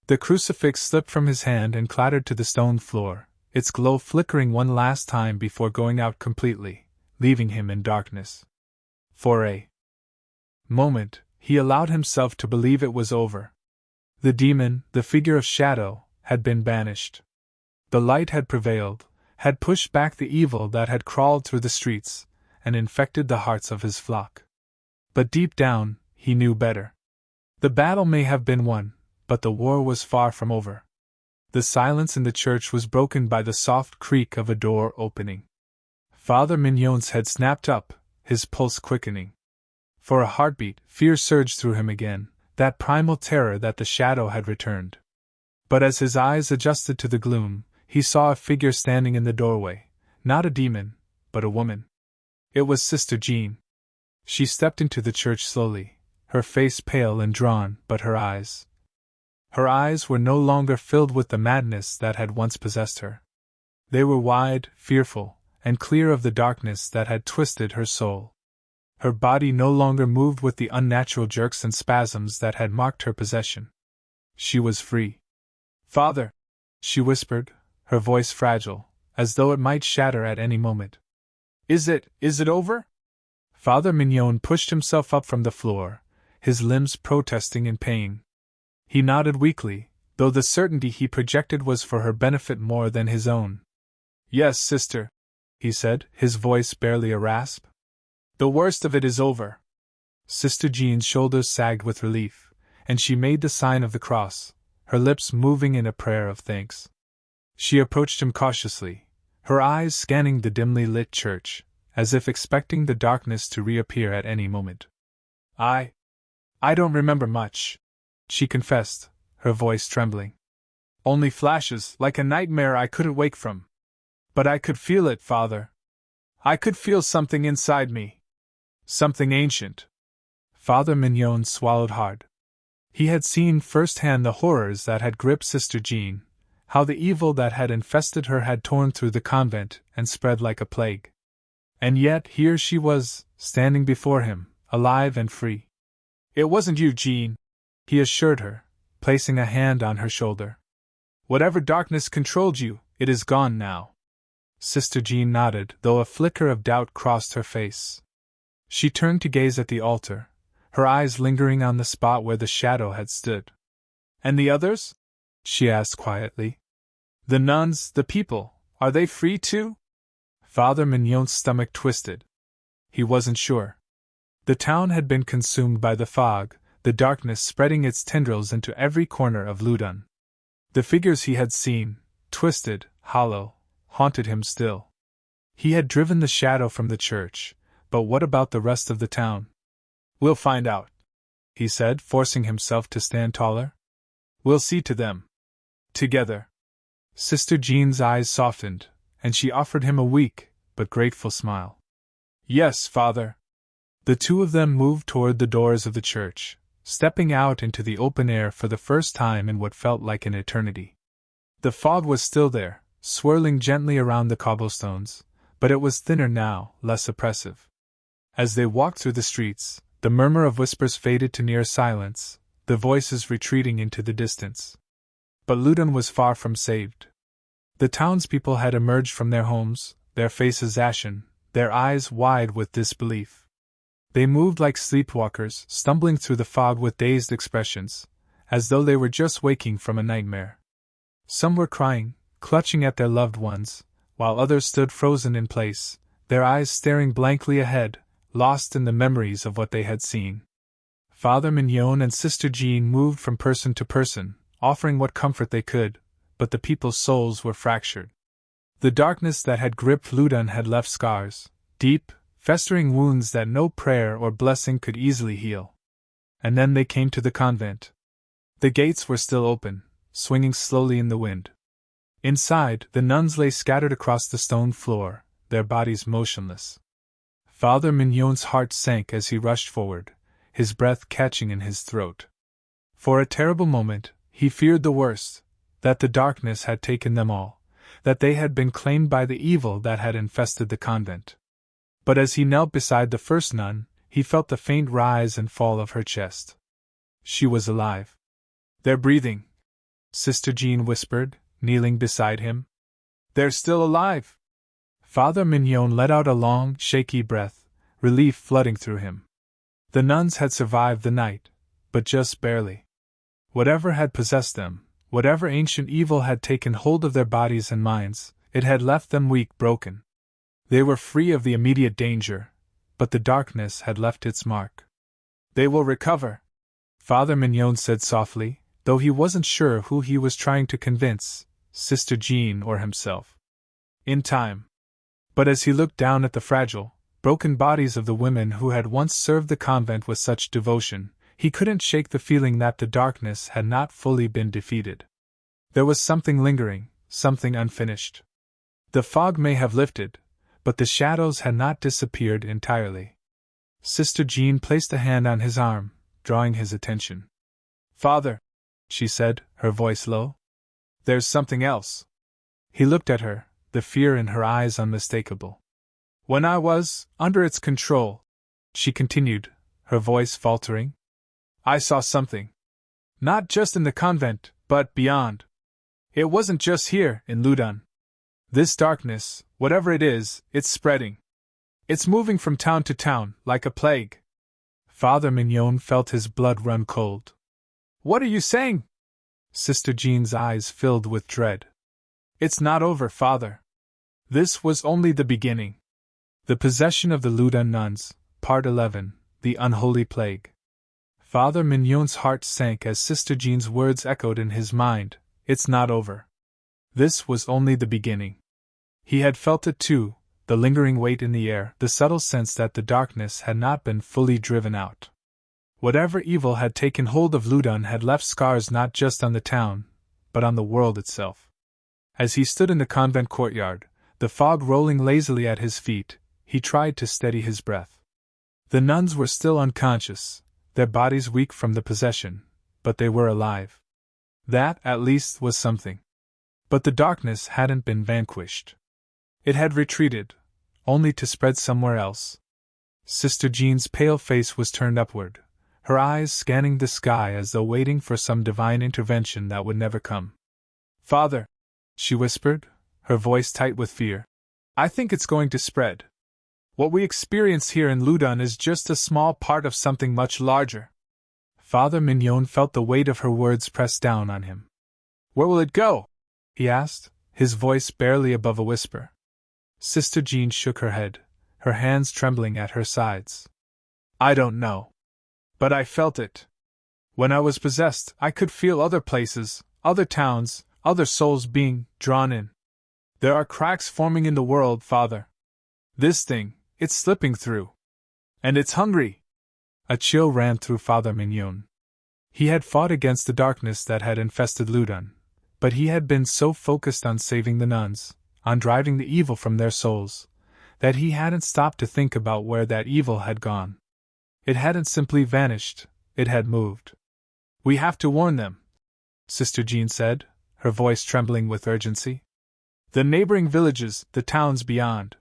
The crucifix slipped from his hand and clattered to the stone floor, its glow flickering one last time before going out completely, leaving him in darkness. For a moment, he allowed himself to believe it was over. The demon, the figure of shadow, had been banished. The light had prevailed, had pushed back the evil that had crawled through the streets, and infected the hearts of his flock. But deep down, he knew better. The battle may have been won, but the war was far from over. The silence in the church was broken by the soft creak of a door opening. Father Mignon's head snapped up, his pulse quickening. For a heartbeat, fear surged through him again, that primal terror that the shadow had returned. But as his eyes adjusted to the gloom, he saw a figure standing in the doorway, not a demon, but a woman. It was Sister Jean. She stepped into the church slowly, her face pale and drawn, but her eyes were no longer filled with the madness that had once possessed her. They were wide, fearful, and clear of the darkness that had twisted her soul. Her body no longer moved with the unnatural jerks and spasms that had marked her possession. She was free. "Father," she whispered, her voice fragile, as though it might shatter at any moment. Is it over?" Father Mignon pushed himself up from the floor, his limbs protesting in pain. He nodded weakly, though the certainty he projected was for her benefit more than his own. "Yes, sister," he said, his voice barely a rasp. "The worst of it is over." Sister Jean's shoulders sagged with relief, and she made the sign of the cross, her lips moving in a prayer of thanks. She approached him cautiously, her eyes scanning the dimly lit church, as if expecting the darkness to reappear at any moment. I don't remember much," she confessed, her voice trembling. "Only flashes, like a nightmare I couldn't wake from. But I could feel it, Father. I could feel something inside me. Something ancient. Father Mignon swallowed hard. He had seen firsthand the horrors that had gripped Sister Jean, how the evil that had infested her had torn through the convent and spread like a plague. And yet here she was, standing before him, alive and free. It wasn't you, Jean, he assured her, placing a hand on her shoulder. Whatever darkness controlled you, it is gone now. Sister Jean nodded, though a flicker of doubt crossed her face. She turned to gaze at the altar, her eyes lingering on the spot where the shadow had stood. And the others? She asked quietly. The nuns, the people, are they free too? Father Mignon's stomach twisted. He wasn't sure. The town had been consumed by the fog, the darkness spreading its tendrils into every corner of Loudun. The figures he had seen, twisted, hollow, haunted him still. He had driven the shadow from the church, but what about the rest of the town? We'll find out, he said, forcing himself to stand taller. We'll see to them. Together. Sister Jean's eyes softened, and she offered him a weak, but grateful smile. Yes, Father. The two of them moved toward the doors of the church, stepping out into the open air for the first time in what felt like an eternity. The fog was still there, swirling gently around the cobblestones, but it was thinner now, less oppressive. As they walked through the streets, the murmur of whispers faded to near silence, the voices retreating into the distance. But Loudun was far from saved. The townspeople had emerged from their homes, their faces ashen, their eyes wide with disbelief. They moved like sleepwalkers, stumbling through the fog with dazed expressions, as though they were just waking from a nightmare. Some were crying, clutching at their loved ones, while others stood frozen in place, their eyes staring blankly ahead, lost in the memories of what they had seen. Father Mignon and Sister Jean moved from person to person, offering what comfort they could, but the people's souls were fractured. The darkness that had gripped Loudun had left scars, deep, festering wounds that no prayer or blessing could easily heal. And then they came to the convent. The gates were still open, swinging slowly in the wind. Inside, the nuns lay scattered across the stone floor, their bodies motionless. Father Mignon's heart sank as he rushed forward, his breath catching in his throat. For a terrible moment, he feared the worst, that the darkness had taken them all, that they had been claimed by the evil that had infested the convent. But as he knelt beside the first nun, he felt the faint rise and fall of her chest. She was alive. They're breathing, Sister Jean whispered, kneeling beside him. They're still alive. Father Mignon let out a long, shaky breath, relief flooding through him. The nuns had survived the night, but just barely. Whatever had possessed them, whatever ancient evil had taken hold of their bodies and minds, it had left them weak, broken. They were free of the immediate danger, but the darkness had left its mark. They will recover, Father Mignon said softly, though he wasn't sure who he was trying to convince, Sister Jean or himself. In time. But as he looked down at the fragile, broken bodies of the women who had once served the convent with such devotion, he couldn't shake the feeling that the darkness had not fully been defeated. There was something lingering, something unfinished. The fog may have lifted, but the shadows had not disappeared entirely. Sister Jean placed a hand on his arm, drawing his attention. Father, she said, her voice low. There's something else. He looked at her, the fear in her eyes unmistakable. When I was under its control, she continued, her voice faltering, I saw something. Not just in the convent, but beyond. It wasn't just here, in Loudun. This darkness, whatever it is, it's spreading. It's moving from town to town, like a plague. Father Mignon felt his blood run cold. What are you saying? Sister Jean's eyes filled with dread. It's not over, Father. This was only the beginning. The Possession of the Loudun Nuns, Part 11, The Unholy Plague. Father Mignon's heart sank as Sister Jean's words echoed in his mind, it's not over. This was only the beginning. He had felt it too, the lingering weight in the air, the subtle sense that the darkness had not been fully driven out. Whatever evil had taken hold of Loudun had left scars not just on the town, but on the world itself. As he stood in the convent courtyard, the fog rolling lazily at his feet, he tried to steady his breath. The nuns were still unconscious, their bodies weak from the possession, but they were alive. That, at least, was something. But the darkness hadn't been vanquished. It had retreated, only to spread somewhere else. Sister Jean's pale face was turned upward, her eyes scanning the sky as though waiting for some divine intervention that would never come. "Father," she whispered, her voice tight with fear, "I think it's going to spread. What we experience here in Loudun is just a small part of something much larger." Father Mignon felt the weight of her words press down on him. "Where will it go?" he asked, his voice barely above a whisper. Sister Jean shook her head, her hands trembling at her sides. "I don't know. But I felt it. When I was possessed, I could feel other places, other towns, other souls being drawn in. There are cracks forming in the world, Father. This thing, it's slipping through. And it's hungry." A chill ran through Father Mignon. He had fought against the darkness that had infested Loudun, but he had been so focused on saving the nuns, on driving the evil from their souls, that he hadn't stopped to think about where that evil had gone. It hadn't simply vanished, it had moved. "We have to warn them," Sister Jean said, her voice trembling with urgency. "The neighboring villages, the towns beyond.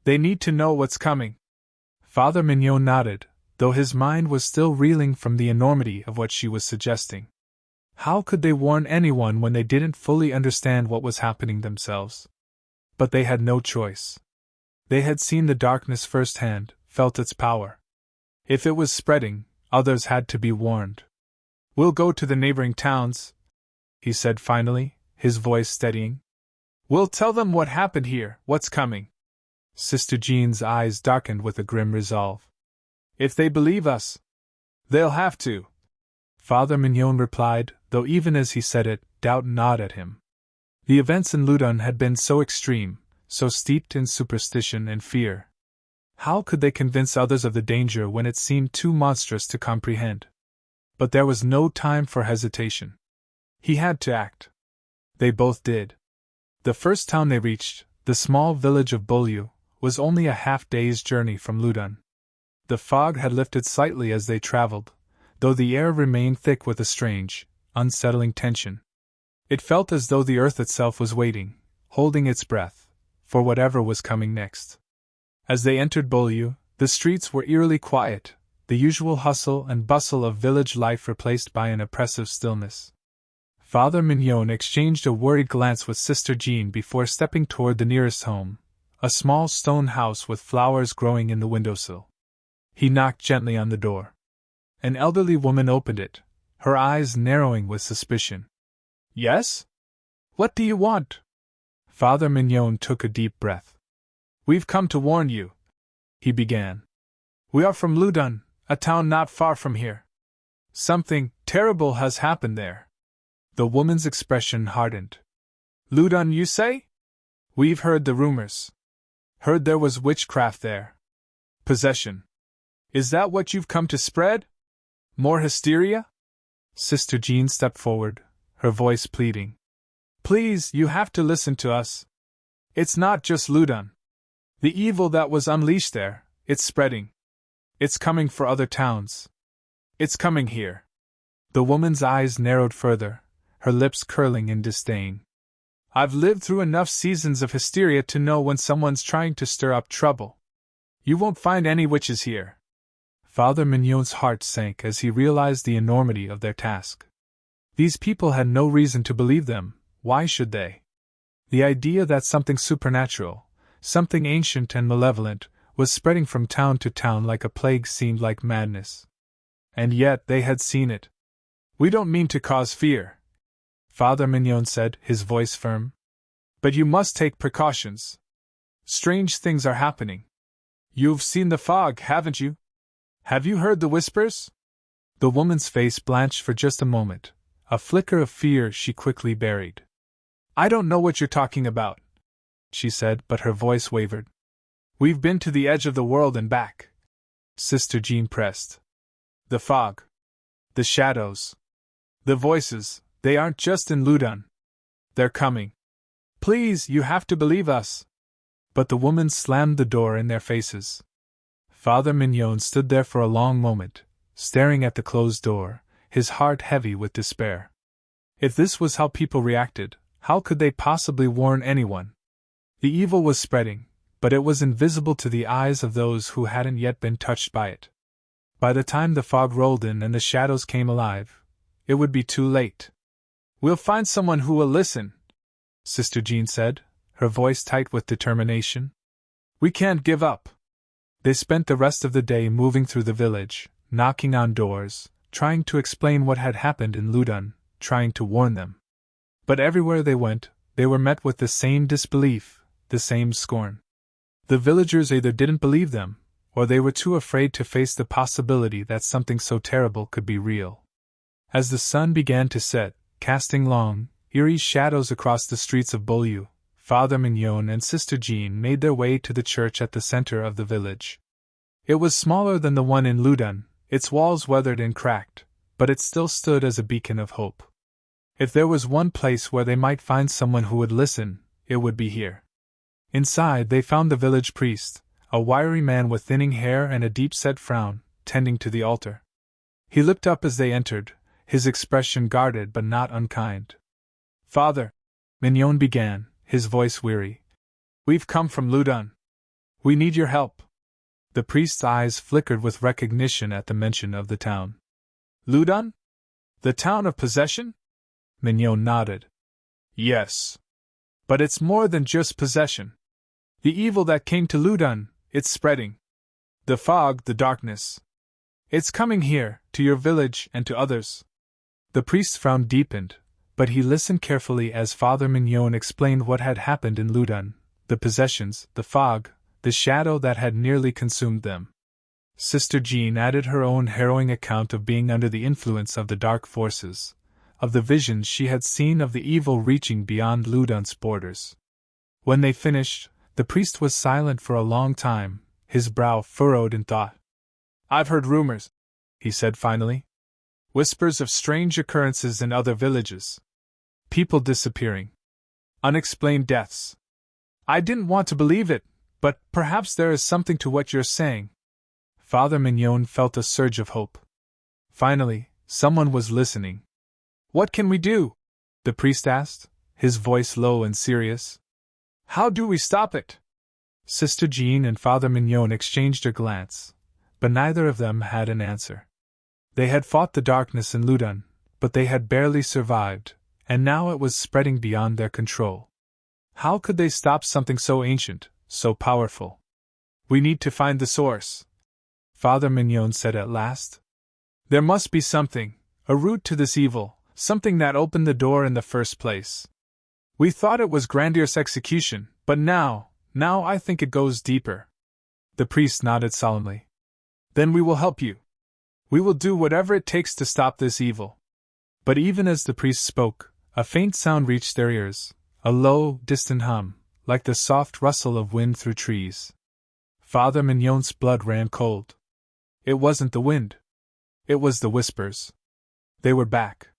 They need to know what's coming." Father Mignon nodded, though his mind was still reeling from the enormity of what she was suggesting. How could they warn anyone when they didn't fully understand what was happening themselves? But they had no choice. They had seen the darkness firsthand, felt its power. If it was spreading, others had to be warned. "We'll go to the neighboring towns," he said finally, his voice steadying. "We'll tell them what happened here, what's coming." Sister Jean's eyes darkened with a grim resolve. "If they believe us, they'll have to," Father Mignon replied, though even as he said it, doubt gnawed at him. The events in Loudun had been so extreme, so steeped in superstition and fear. How could they convince others of the danger when it seemed too monstrous to comprehend? But there was no time for hesitation. He had to act. They both did. The first town they reached, the small village of Beaulieu, was only a half-day's journey from Loudun. The fog had lifted slightly as they traveled, though the air remained thick with a strange, unsettling tension. It felt as though the earth itself was waiting, holding its breath, for whatever was coming next. As they entered Beaulieu, the streets were eerily quiet, the usual hustle and bustle of village life replaced by an oppressive stillness. Father Mignon exchanged a worried glance with Sister Jean before stepping toward the nearest home, a small stone house with flowers growing in the windowsill. He knocked gently on the door. An elderly woman opened it, her eyes narrowing with suspicion. "Yes? What do you want?" Father Mignon took a deep breath. "We've come to warn you," he began. "We are from Loudun, a town not far from here. Something terrible has happened there." The woman's expression hardened. "Loudun, you say? We've heard the rumors. Heard there was witchcraft there. Possession. Is that what you've come to spread? More hysteria?" Sister Jean stepped forward, her voice pleading. "Please, you have to listen to us. It's not just Loudun. The evil that was unleashed there, it's spreading. It's coming for other towns. It's coming here." The woman's eyes narrowed further, her lips curling in disdain. "I've lived through enough seasons of hysteria to know when someone's trying to stir up trouble. You won't find any witches here." Father Mignon's heart sank as he realized the enormity of their task. These people had no reason to believe them, why should they? The idea that something supernatural, something ancient and malevolent, was spreading from town to town like a plague seemed like madness. And yet they had seen it. "We don't mean to cause fear," Father Mignon said, his voice firm. "But you must take precautions. Strange things are happening. You've seen the fog, haven't you? Have you heard the whispers?" The woman's face blanched for just a moment, a flicker of fear she quickly buried. "I don't know what you're talking about," she said, but her voice wavered. "We've been to the edge of the world and back," Sister Jean pressed. "The fog. The shadows. The voices, they aren't just in Loudun. They're coming. Please, you have to believe us." But the woman slammed the door in their faces. Father Mignon stood there for a long moment, staring at the closed door, his heart heavy with despair. If this was how people reacted, how could they possibly warn anyone? The evil was spreading, but it was invisible to the eyes of those who hadn't yet been touched by it. By the time the fog rolled in and the shadows came alive, it would be too late. "We'll find someone who will listen," Sister Jean said, her voice tight with determination. "We can't give up." They spent the rest of the day moving through the village, knocking on doors, trying to explain what had happened in Loudun, trying to warn them. But everywhere they went, they were met with the same disbelief, the same scorn. The villagers either didn't believe them, or they were too afraid to face the possibility that something so terrible could be real. As the sun began to set, casting long, eerie shadows across the streets of Beaulieu, Father Mignon and Sister Jean made their way to the church at the center of the village. It was smaller than the one in Loudun, its walls weathered and cracked, but it still stood as a beacon of hope. If there was one place where they might find someone who would listen, it would be here. Inside they found the village priest, a wiry man with thinning hair and a deep-set frown, tending to the altar. He looked up as they entered, his expression guarded but not unkind. "Father," Mignon began, his voice weary, "we've come from Loudun. We need your help." The priest's eyes flickered with recognition at the mention of the town. "Loudun? The town of possession?" Mignon nodded. "Yes. But it's more than just possession. The evil that came to Loudun, it's spreading. The fog, the darkness. It's coming here, to your village and to others." The priest's frown deepened, but he listened carefully as Father Mignon explained what had happened in Loudun, the possessions, the fog, the shadow that had nearly consumed them. Sister Jean added her own harrowing account of being under the influence of the dark forces, of the visions she had seen of the evil reaching beyond Loudun's borders. When they finished, the priest was silent for a long time, his brow furrowed in thought. "I've heard rumors," he said finally. "Whispers of strange occurrences in other villages. People disappearing. Unexplained deaths. I didn't want to believe it, but perhaps there is something to what you're saying." Father Mignon felt a surge of hope. Finally, someone was listening. "What can we do?" the priest asked, his voice low and serious. "How do we stop it?" Sister Jean and Father Mignon exchanged a glance, but neither of them had an answer. They had fought the darkness in Loudun, but they had barely survived, and now it was spreading beyond their control. How could they stop something so ancient, so powerful? "We need to find the source," Father Mignon said at last. "There must be something, a root to this evil, something that opened the door in the first place. We thought it was Grandier's execution, but now I think it goes deeper." The priest nodded solemnly. "Then we will help you. We will do whatever it takes to stop this evil." But even as the priest spoke, a faint sound reached their ears, a low, distant hum, like the soft rustle of wind through trees. Father Mignon's blood ran cold. It wasn't the wind. It was the whispers. They were back.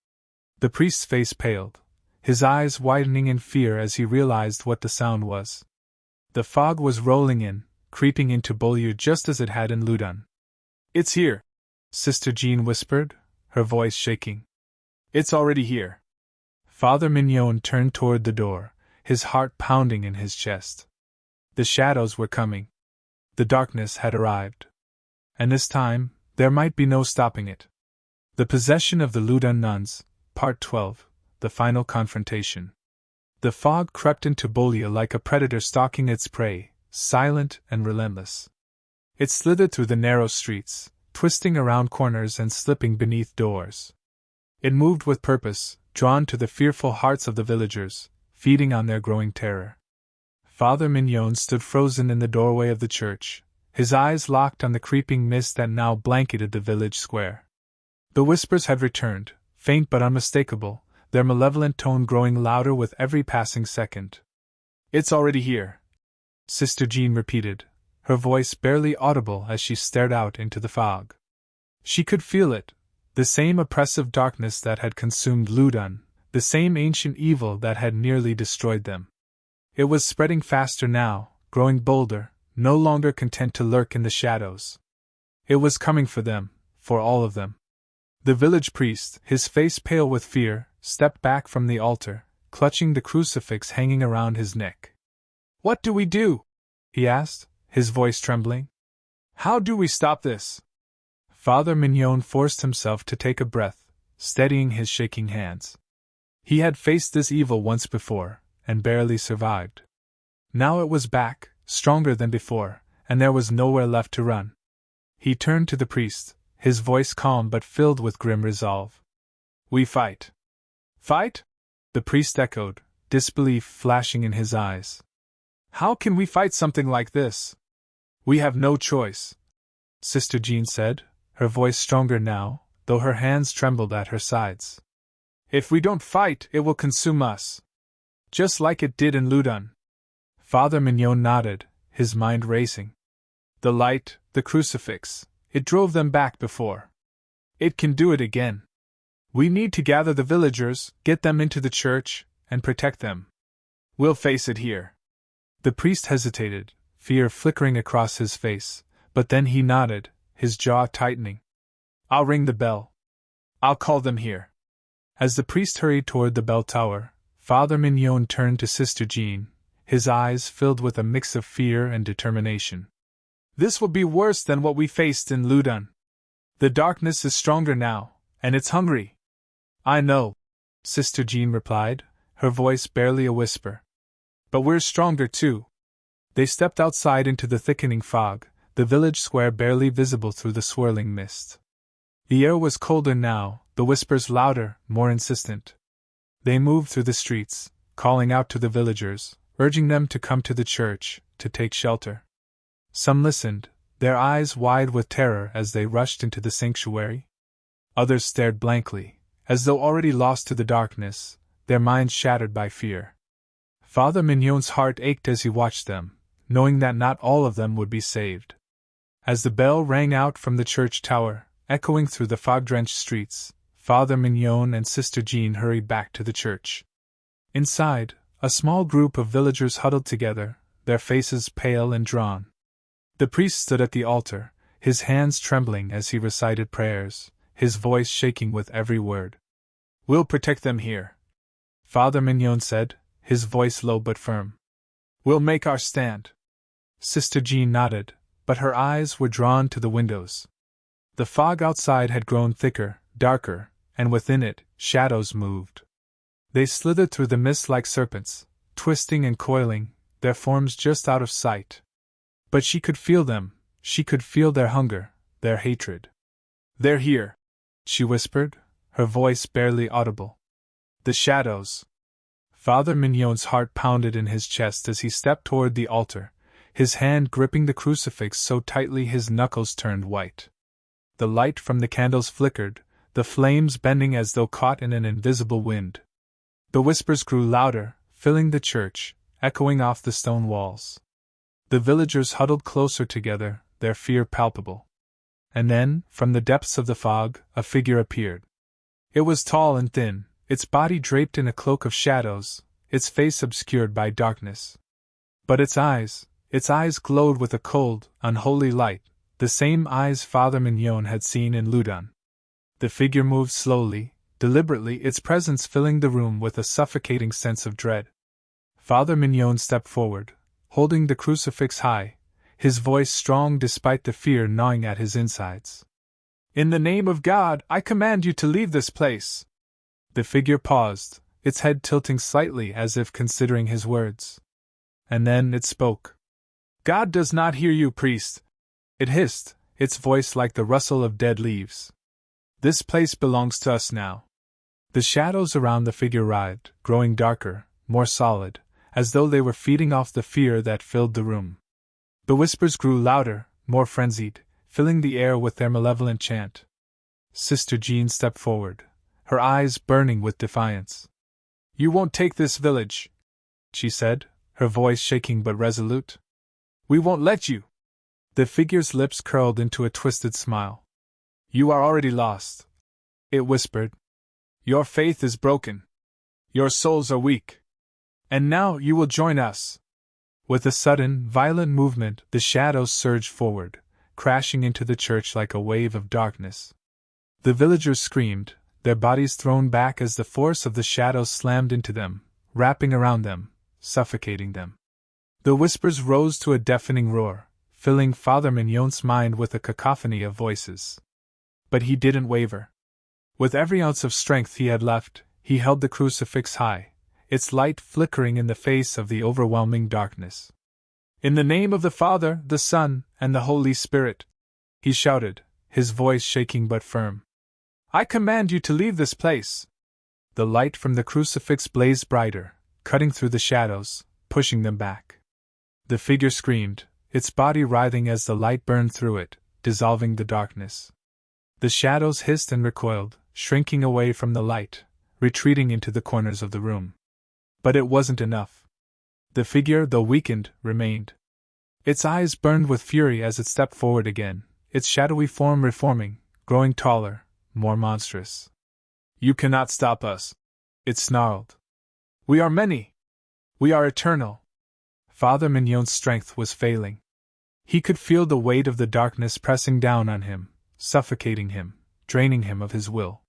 The priest's face paled, his eyes widening in fear as he realized what the sound was. The fog was rolling in, creeping into Beaulieu just as it had in Loudun. "It's here," Sister Jean whispered, her voice shaking. "It's already here." Father Mignon turned toward the door, his heart pounding in his chest. The shadows were coming. The darkness had arrived. And this time, there might be no stopping it. The Possession of the Loudun Nuns, Part 12, The Final Confrontation. The fog crept into Beaulieu like a predator stalking its prey, silent and relentless. It slithered through the narrow streets, twisting around corners and slipping beneath doors. It moved with purpose, drawn to the fearful hearts of the villagers, feeding on their growing terror. Father Mignon stood frozen in the doorway of the church, his eyes locked on the creeping mist that now blanketed the village square. The whispers had returned, faint but unmistakable, their malevolent tone growing louder with every passing second. "It's already here," Sister Jean repeated, her voice barely audible as she stared out into the fog. She could feel it, the same oppressive darkness that had consumed Loudun, the same ancient evil that had nearly destroyed them. It was spreading faster now, growing bolder, no longer content to lurk in the shadows. It was coming for them, for all of them. The village priest, his face pale with fear, stepped back from the altar, clutching the crucifix hanging around his neck. "What do we do?" he asked, his voice trembling. "How do we stop this?" Father Mignon forced himself to take a breath, steadying his shaking hands. He had faced this evil once before, and barely survived. Now it was back, stronger than before, and there was nowhere left to run. He turned to the priest, his voice calm but filled with grim resolve. "We fight." "Fight?" the priest echoed, disbelief flashing in his eyes. "How can we fight something like this?" "We have no choice," Sister Jean said, her voice stronger now, though her hands trembled at her sides. "If we don't fight, it will consume us. Just like it did in Loudun." Father Mignon nodded, his mind racing. The light, the crucifix, it drove them back before. It can do it again. "We need to gather the villagers, get them into the church, and protect them. We'll face it here." The priest hesitated, fear flickering across his face, but then he nodded, his jaw tightening. "I'll ring the bell. I'll call them here." As the priest hurried toward the bell tower, Father Mignon turned to Sister Jean, his eyes filled with a mix of fear and determination. "This will be worse than what we faced in Loudun. The darkness is stronger now, and it's hungry." "I know," Sister Jean replied, her voice barely a whisper. "But we're stronger too." They stepped outside into the thickening fog, the village square barely visible through the swirling mist. The air was colder now, the whispers louder, more insistent. They moved through the streets, calling out to the villagers, urging them to come to the church, to take shelter. Some listened, their eyes wide with terror as they rushed into the sanctuary. Others stared blankly, as though already lost to the darkness, their minds shattered by fear. Father Mignon's heart ached as he watched them, knowing that not all of them would be saved. As the bell rang out from the church tower, echoing through the fog-drenched streets, Father Mignon and Sister Jean hurried back to the church. Inside, a small group of villagers huddled together, their faces pale and drawn. The priest stood at the altar, his hands trembling as he recited prayers, his voice shaking with every word. "We'll protect them here," Father Mignon said, his voice low but firm. "We'll make our stand." Sister Jean nodded, but her eyes were drawn to the windows. The fog outside had grown thicker, darker, and within it, shadows moved. They slithered through the mist like serpents, twisting and coiling, their forms just out of sight. But she could feel them, she could feel their hunger, their hatred. "They're here," she whispered, her voice barely audible. "The shadows." Father Mignon's heart pounded in his chest as he stepped toward the altar, his hand gripping the crucifix so tightly his knuckles turned white. The light from the candles flickered, the flames bending as though caught in an invisible wind. The whispers grew louder, filling the church, echoing off the stone walls. The villagers huddled closer together, their fear palpable. And then, from the depths of the fog, a figure appeared. It was tall and thin, its body draped in a cloak of shadows, its face obscured by darkness. But its eyes glowed with a cold, unholy light, the same eyes Father Mignon had seen in Loudun. The figure moved slowly, deliberately, its presence filling the room with a suffocating sense of dread. Father Mignon stepped forward, holding the crucifix high, his voice strong despite the fear gnawing at his insides. "In the name of God, I command you to leave this place." The figure paused, its head tilting slightly as if considering his words. And then it spoke. "God does not hear you, priest," it hissed, its voice like the rustle of dead leaves. "This place belongs to us now." The shadows around the figure writhed, growing darker, more solid, as though they were feeding off the fear that filled the room. The whispers grew louder, more frenzied, filling the air with their malevolent chant. Sister Jean stepped forward, her eyes burning with defiance. "You won't take this village," she said, her voice shaking but resolute. "We won't let you." The figure's lips curled into a twisted smile. "You are already lost," it whispered. "Your faith is broken. Your souls are weak. And now you will join us. With a sudden, violent movement, the shadows surged forward, crashing into the church like a wave of darkness. The villagers screamed, their bodies thrown back as the force of the shadows slammed into them, wrapping around them, suffocating them. The whispers rose to a deafening roar, filling Father Mignon's mind with a cacophony of voices. But he didn't waver. With every ounce of strength he had left, he held the crucifix high, its light flickering in the face of the overwhelming darkness. "In the name of the Father, the Son, and the Holy Spirit," he shouted, his voice shaking but firm, "I command you to leave this place." The light from the crucifix blazed brighter, cutting through the shadows, pushing them back. The figure screamed, its body writhing as the light burned through it, dissolving the darkness. The shadows hissed and recoiled, shrinking away from the light, retreating into the corners of the room. But it wasn't enough. The figure, though weakened, remained. Its eyes burned with fury as it stepped forward again, its shadowy form reforming, growing taller, more monstrous. "You cannot stop us," it snarled. "We are many. We are eternal." Father Mignon's strength was failing. He could feel the weight of the darkness pressing down on him, suffocating him, draining him of his will.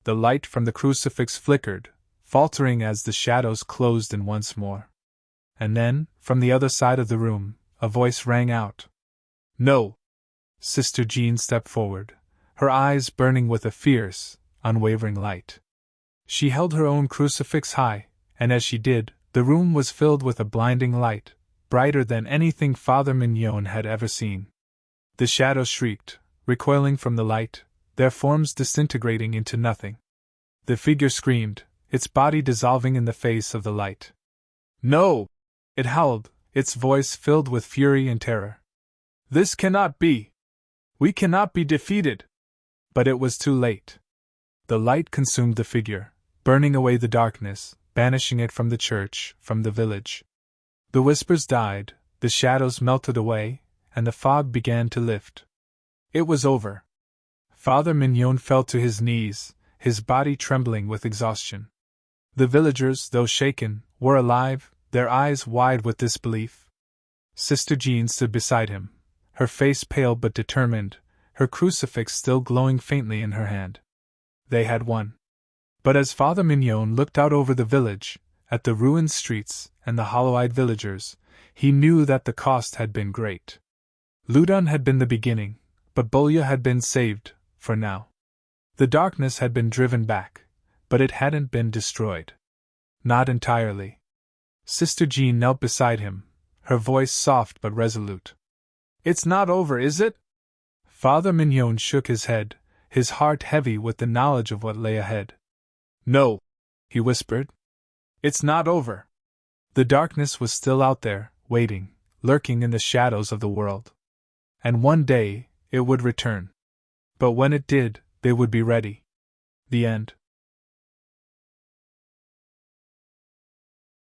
The light from the crucifix flickered, faltering as the shadows closed in once more. And then, from the other side of the room, a voice rang out. "No!" Sister Jean stepped forward, her eyes burning with a fierce, unwavering light. She held her own crucifix high, and as she did, the room was filled with a blinding light, brighter than anything Father Mignon had ever seen. The shadows shrieked, recoiling from the light, their forms disintegrating into nothing. The figure screamed, its body dissolving in the face of the light. "No!" it howled, its voice filled with fury and terror. "This cannot be! We cannot be defeated!" But it was too late. The light consumed the figure, burning away the darkness, banishing it from the church, from the village. The whispers died, the shadows melted away, and the fog began to lift. It was over. Father Mignon fell to his knees, his body trembling with exhaustion. The villagers, though shaken, were alive, their eyes wide with disbelief. Sister Jean stood beside him, her face pale but determined, her crucifix still glowing faintly in her hand. They had won. But as Father Mignon looked out over the village, at the ruined streets and the hollow-eyed villagers, he knew that the cost had been great. Loudun had been the beginning, but Beaulieu had been saved, for now. The darkness had been driven back, but it hadn't been destroyed. Not entirely. Sister Jean knelt beside him, her voice soft but resolute. "It's not over, is it?" Father Mignon shook his head, his heart heavy with the knowledge of what lay ahead. "No," he whispered. "It's not over." The darkness was still out there, waiting, lurking in the shadows of the world. And one day, it would return. But when it did, they would be ready. The end.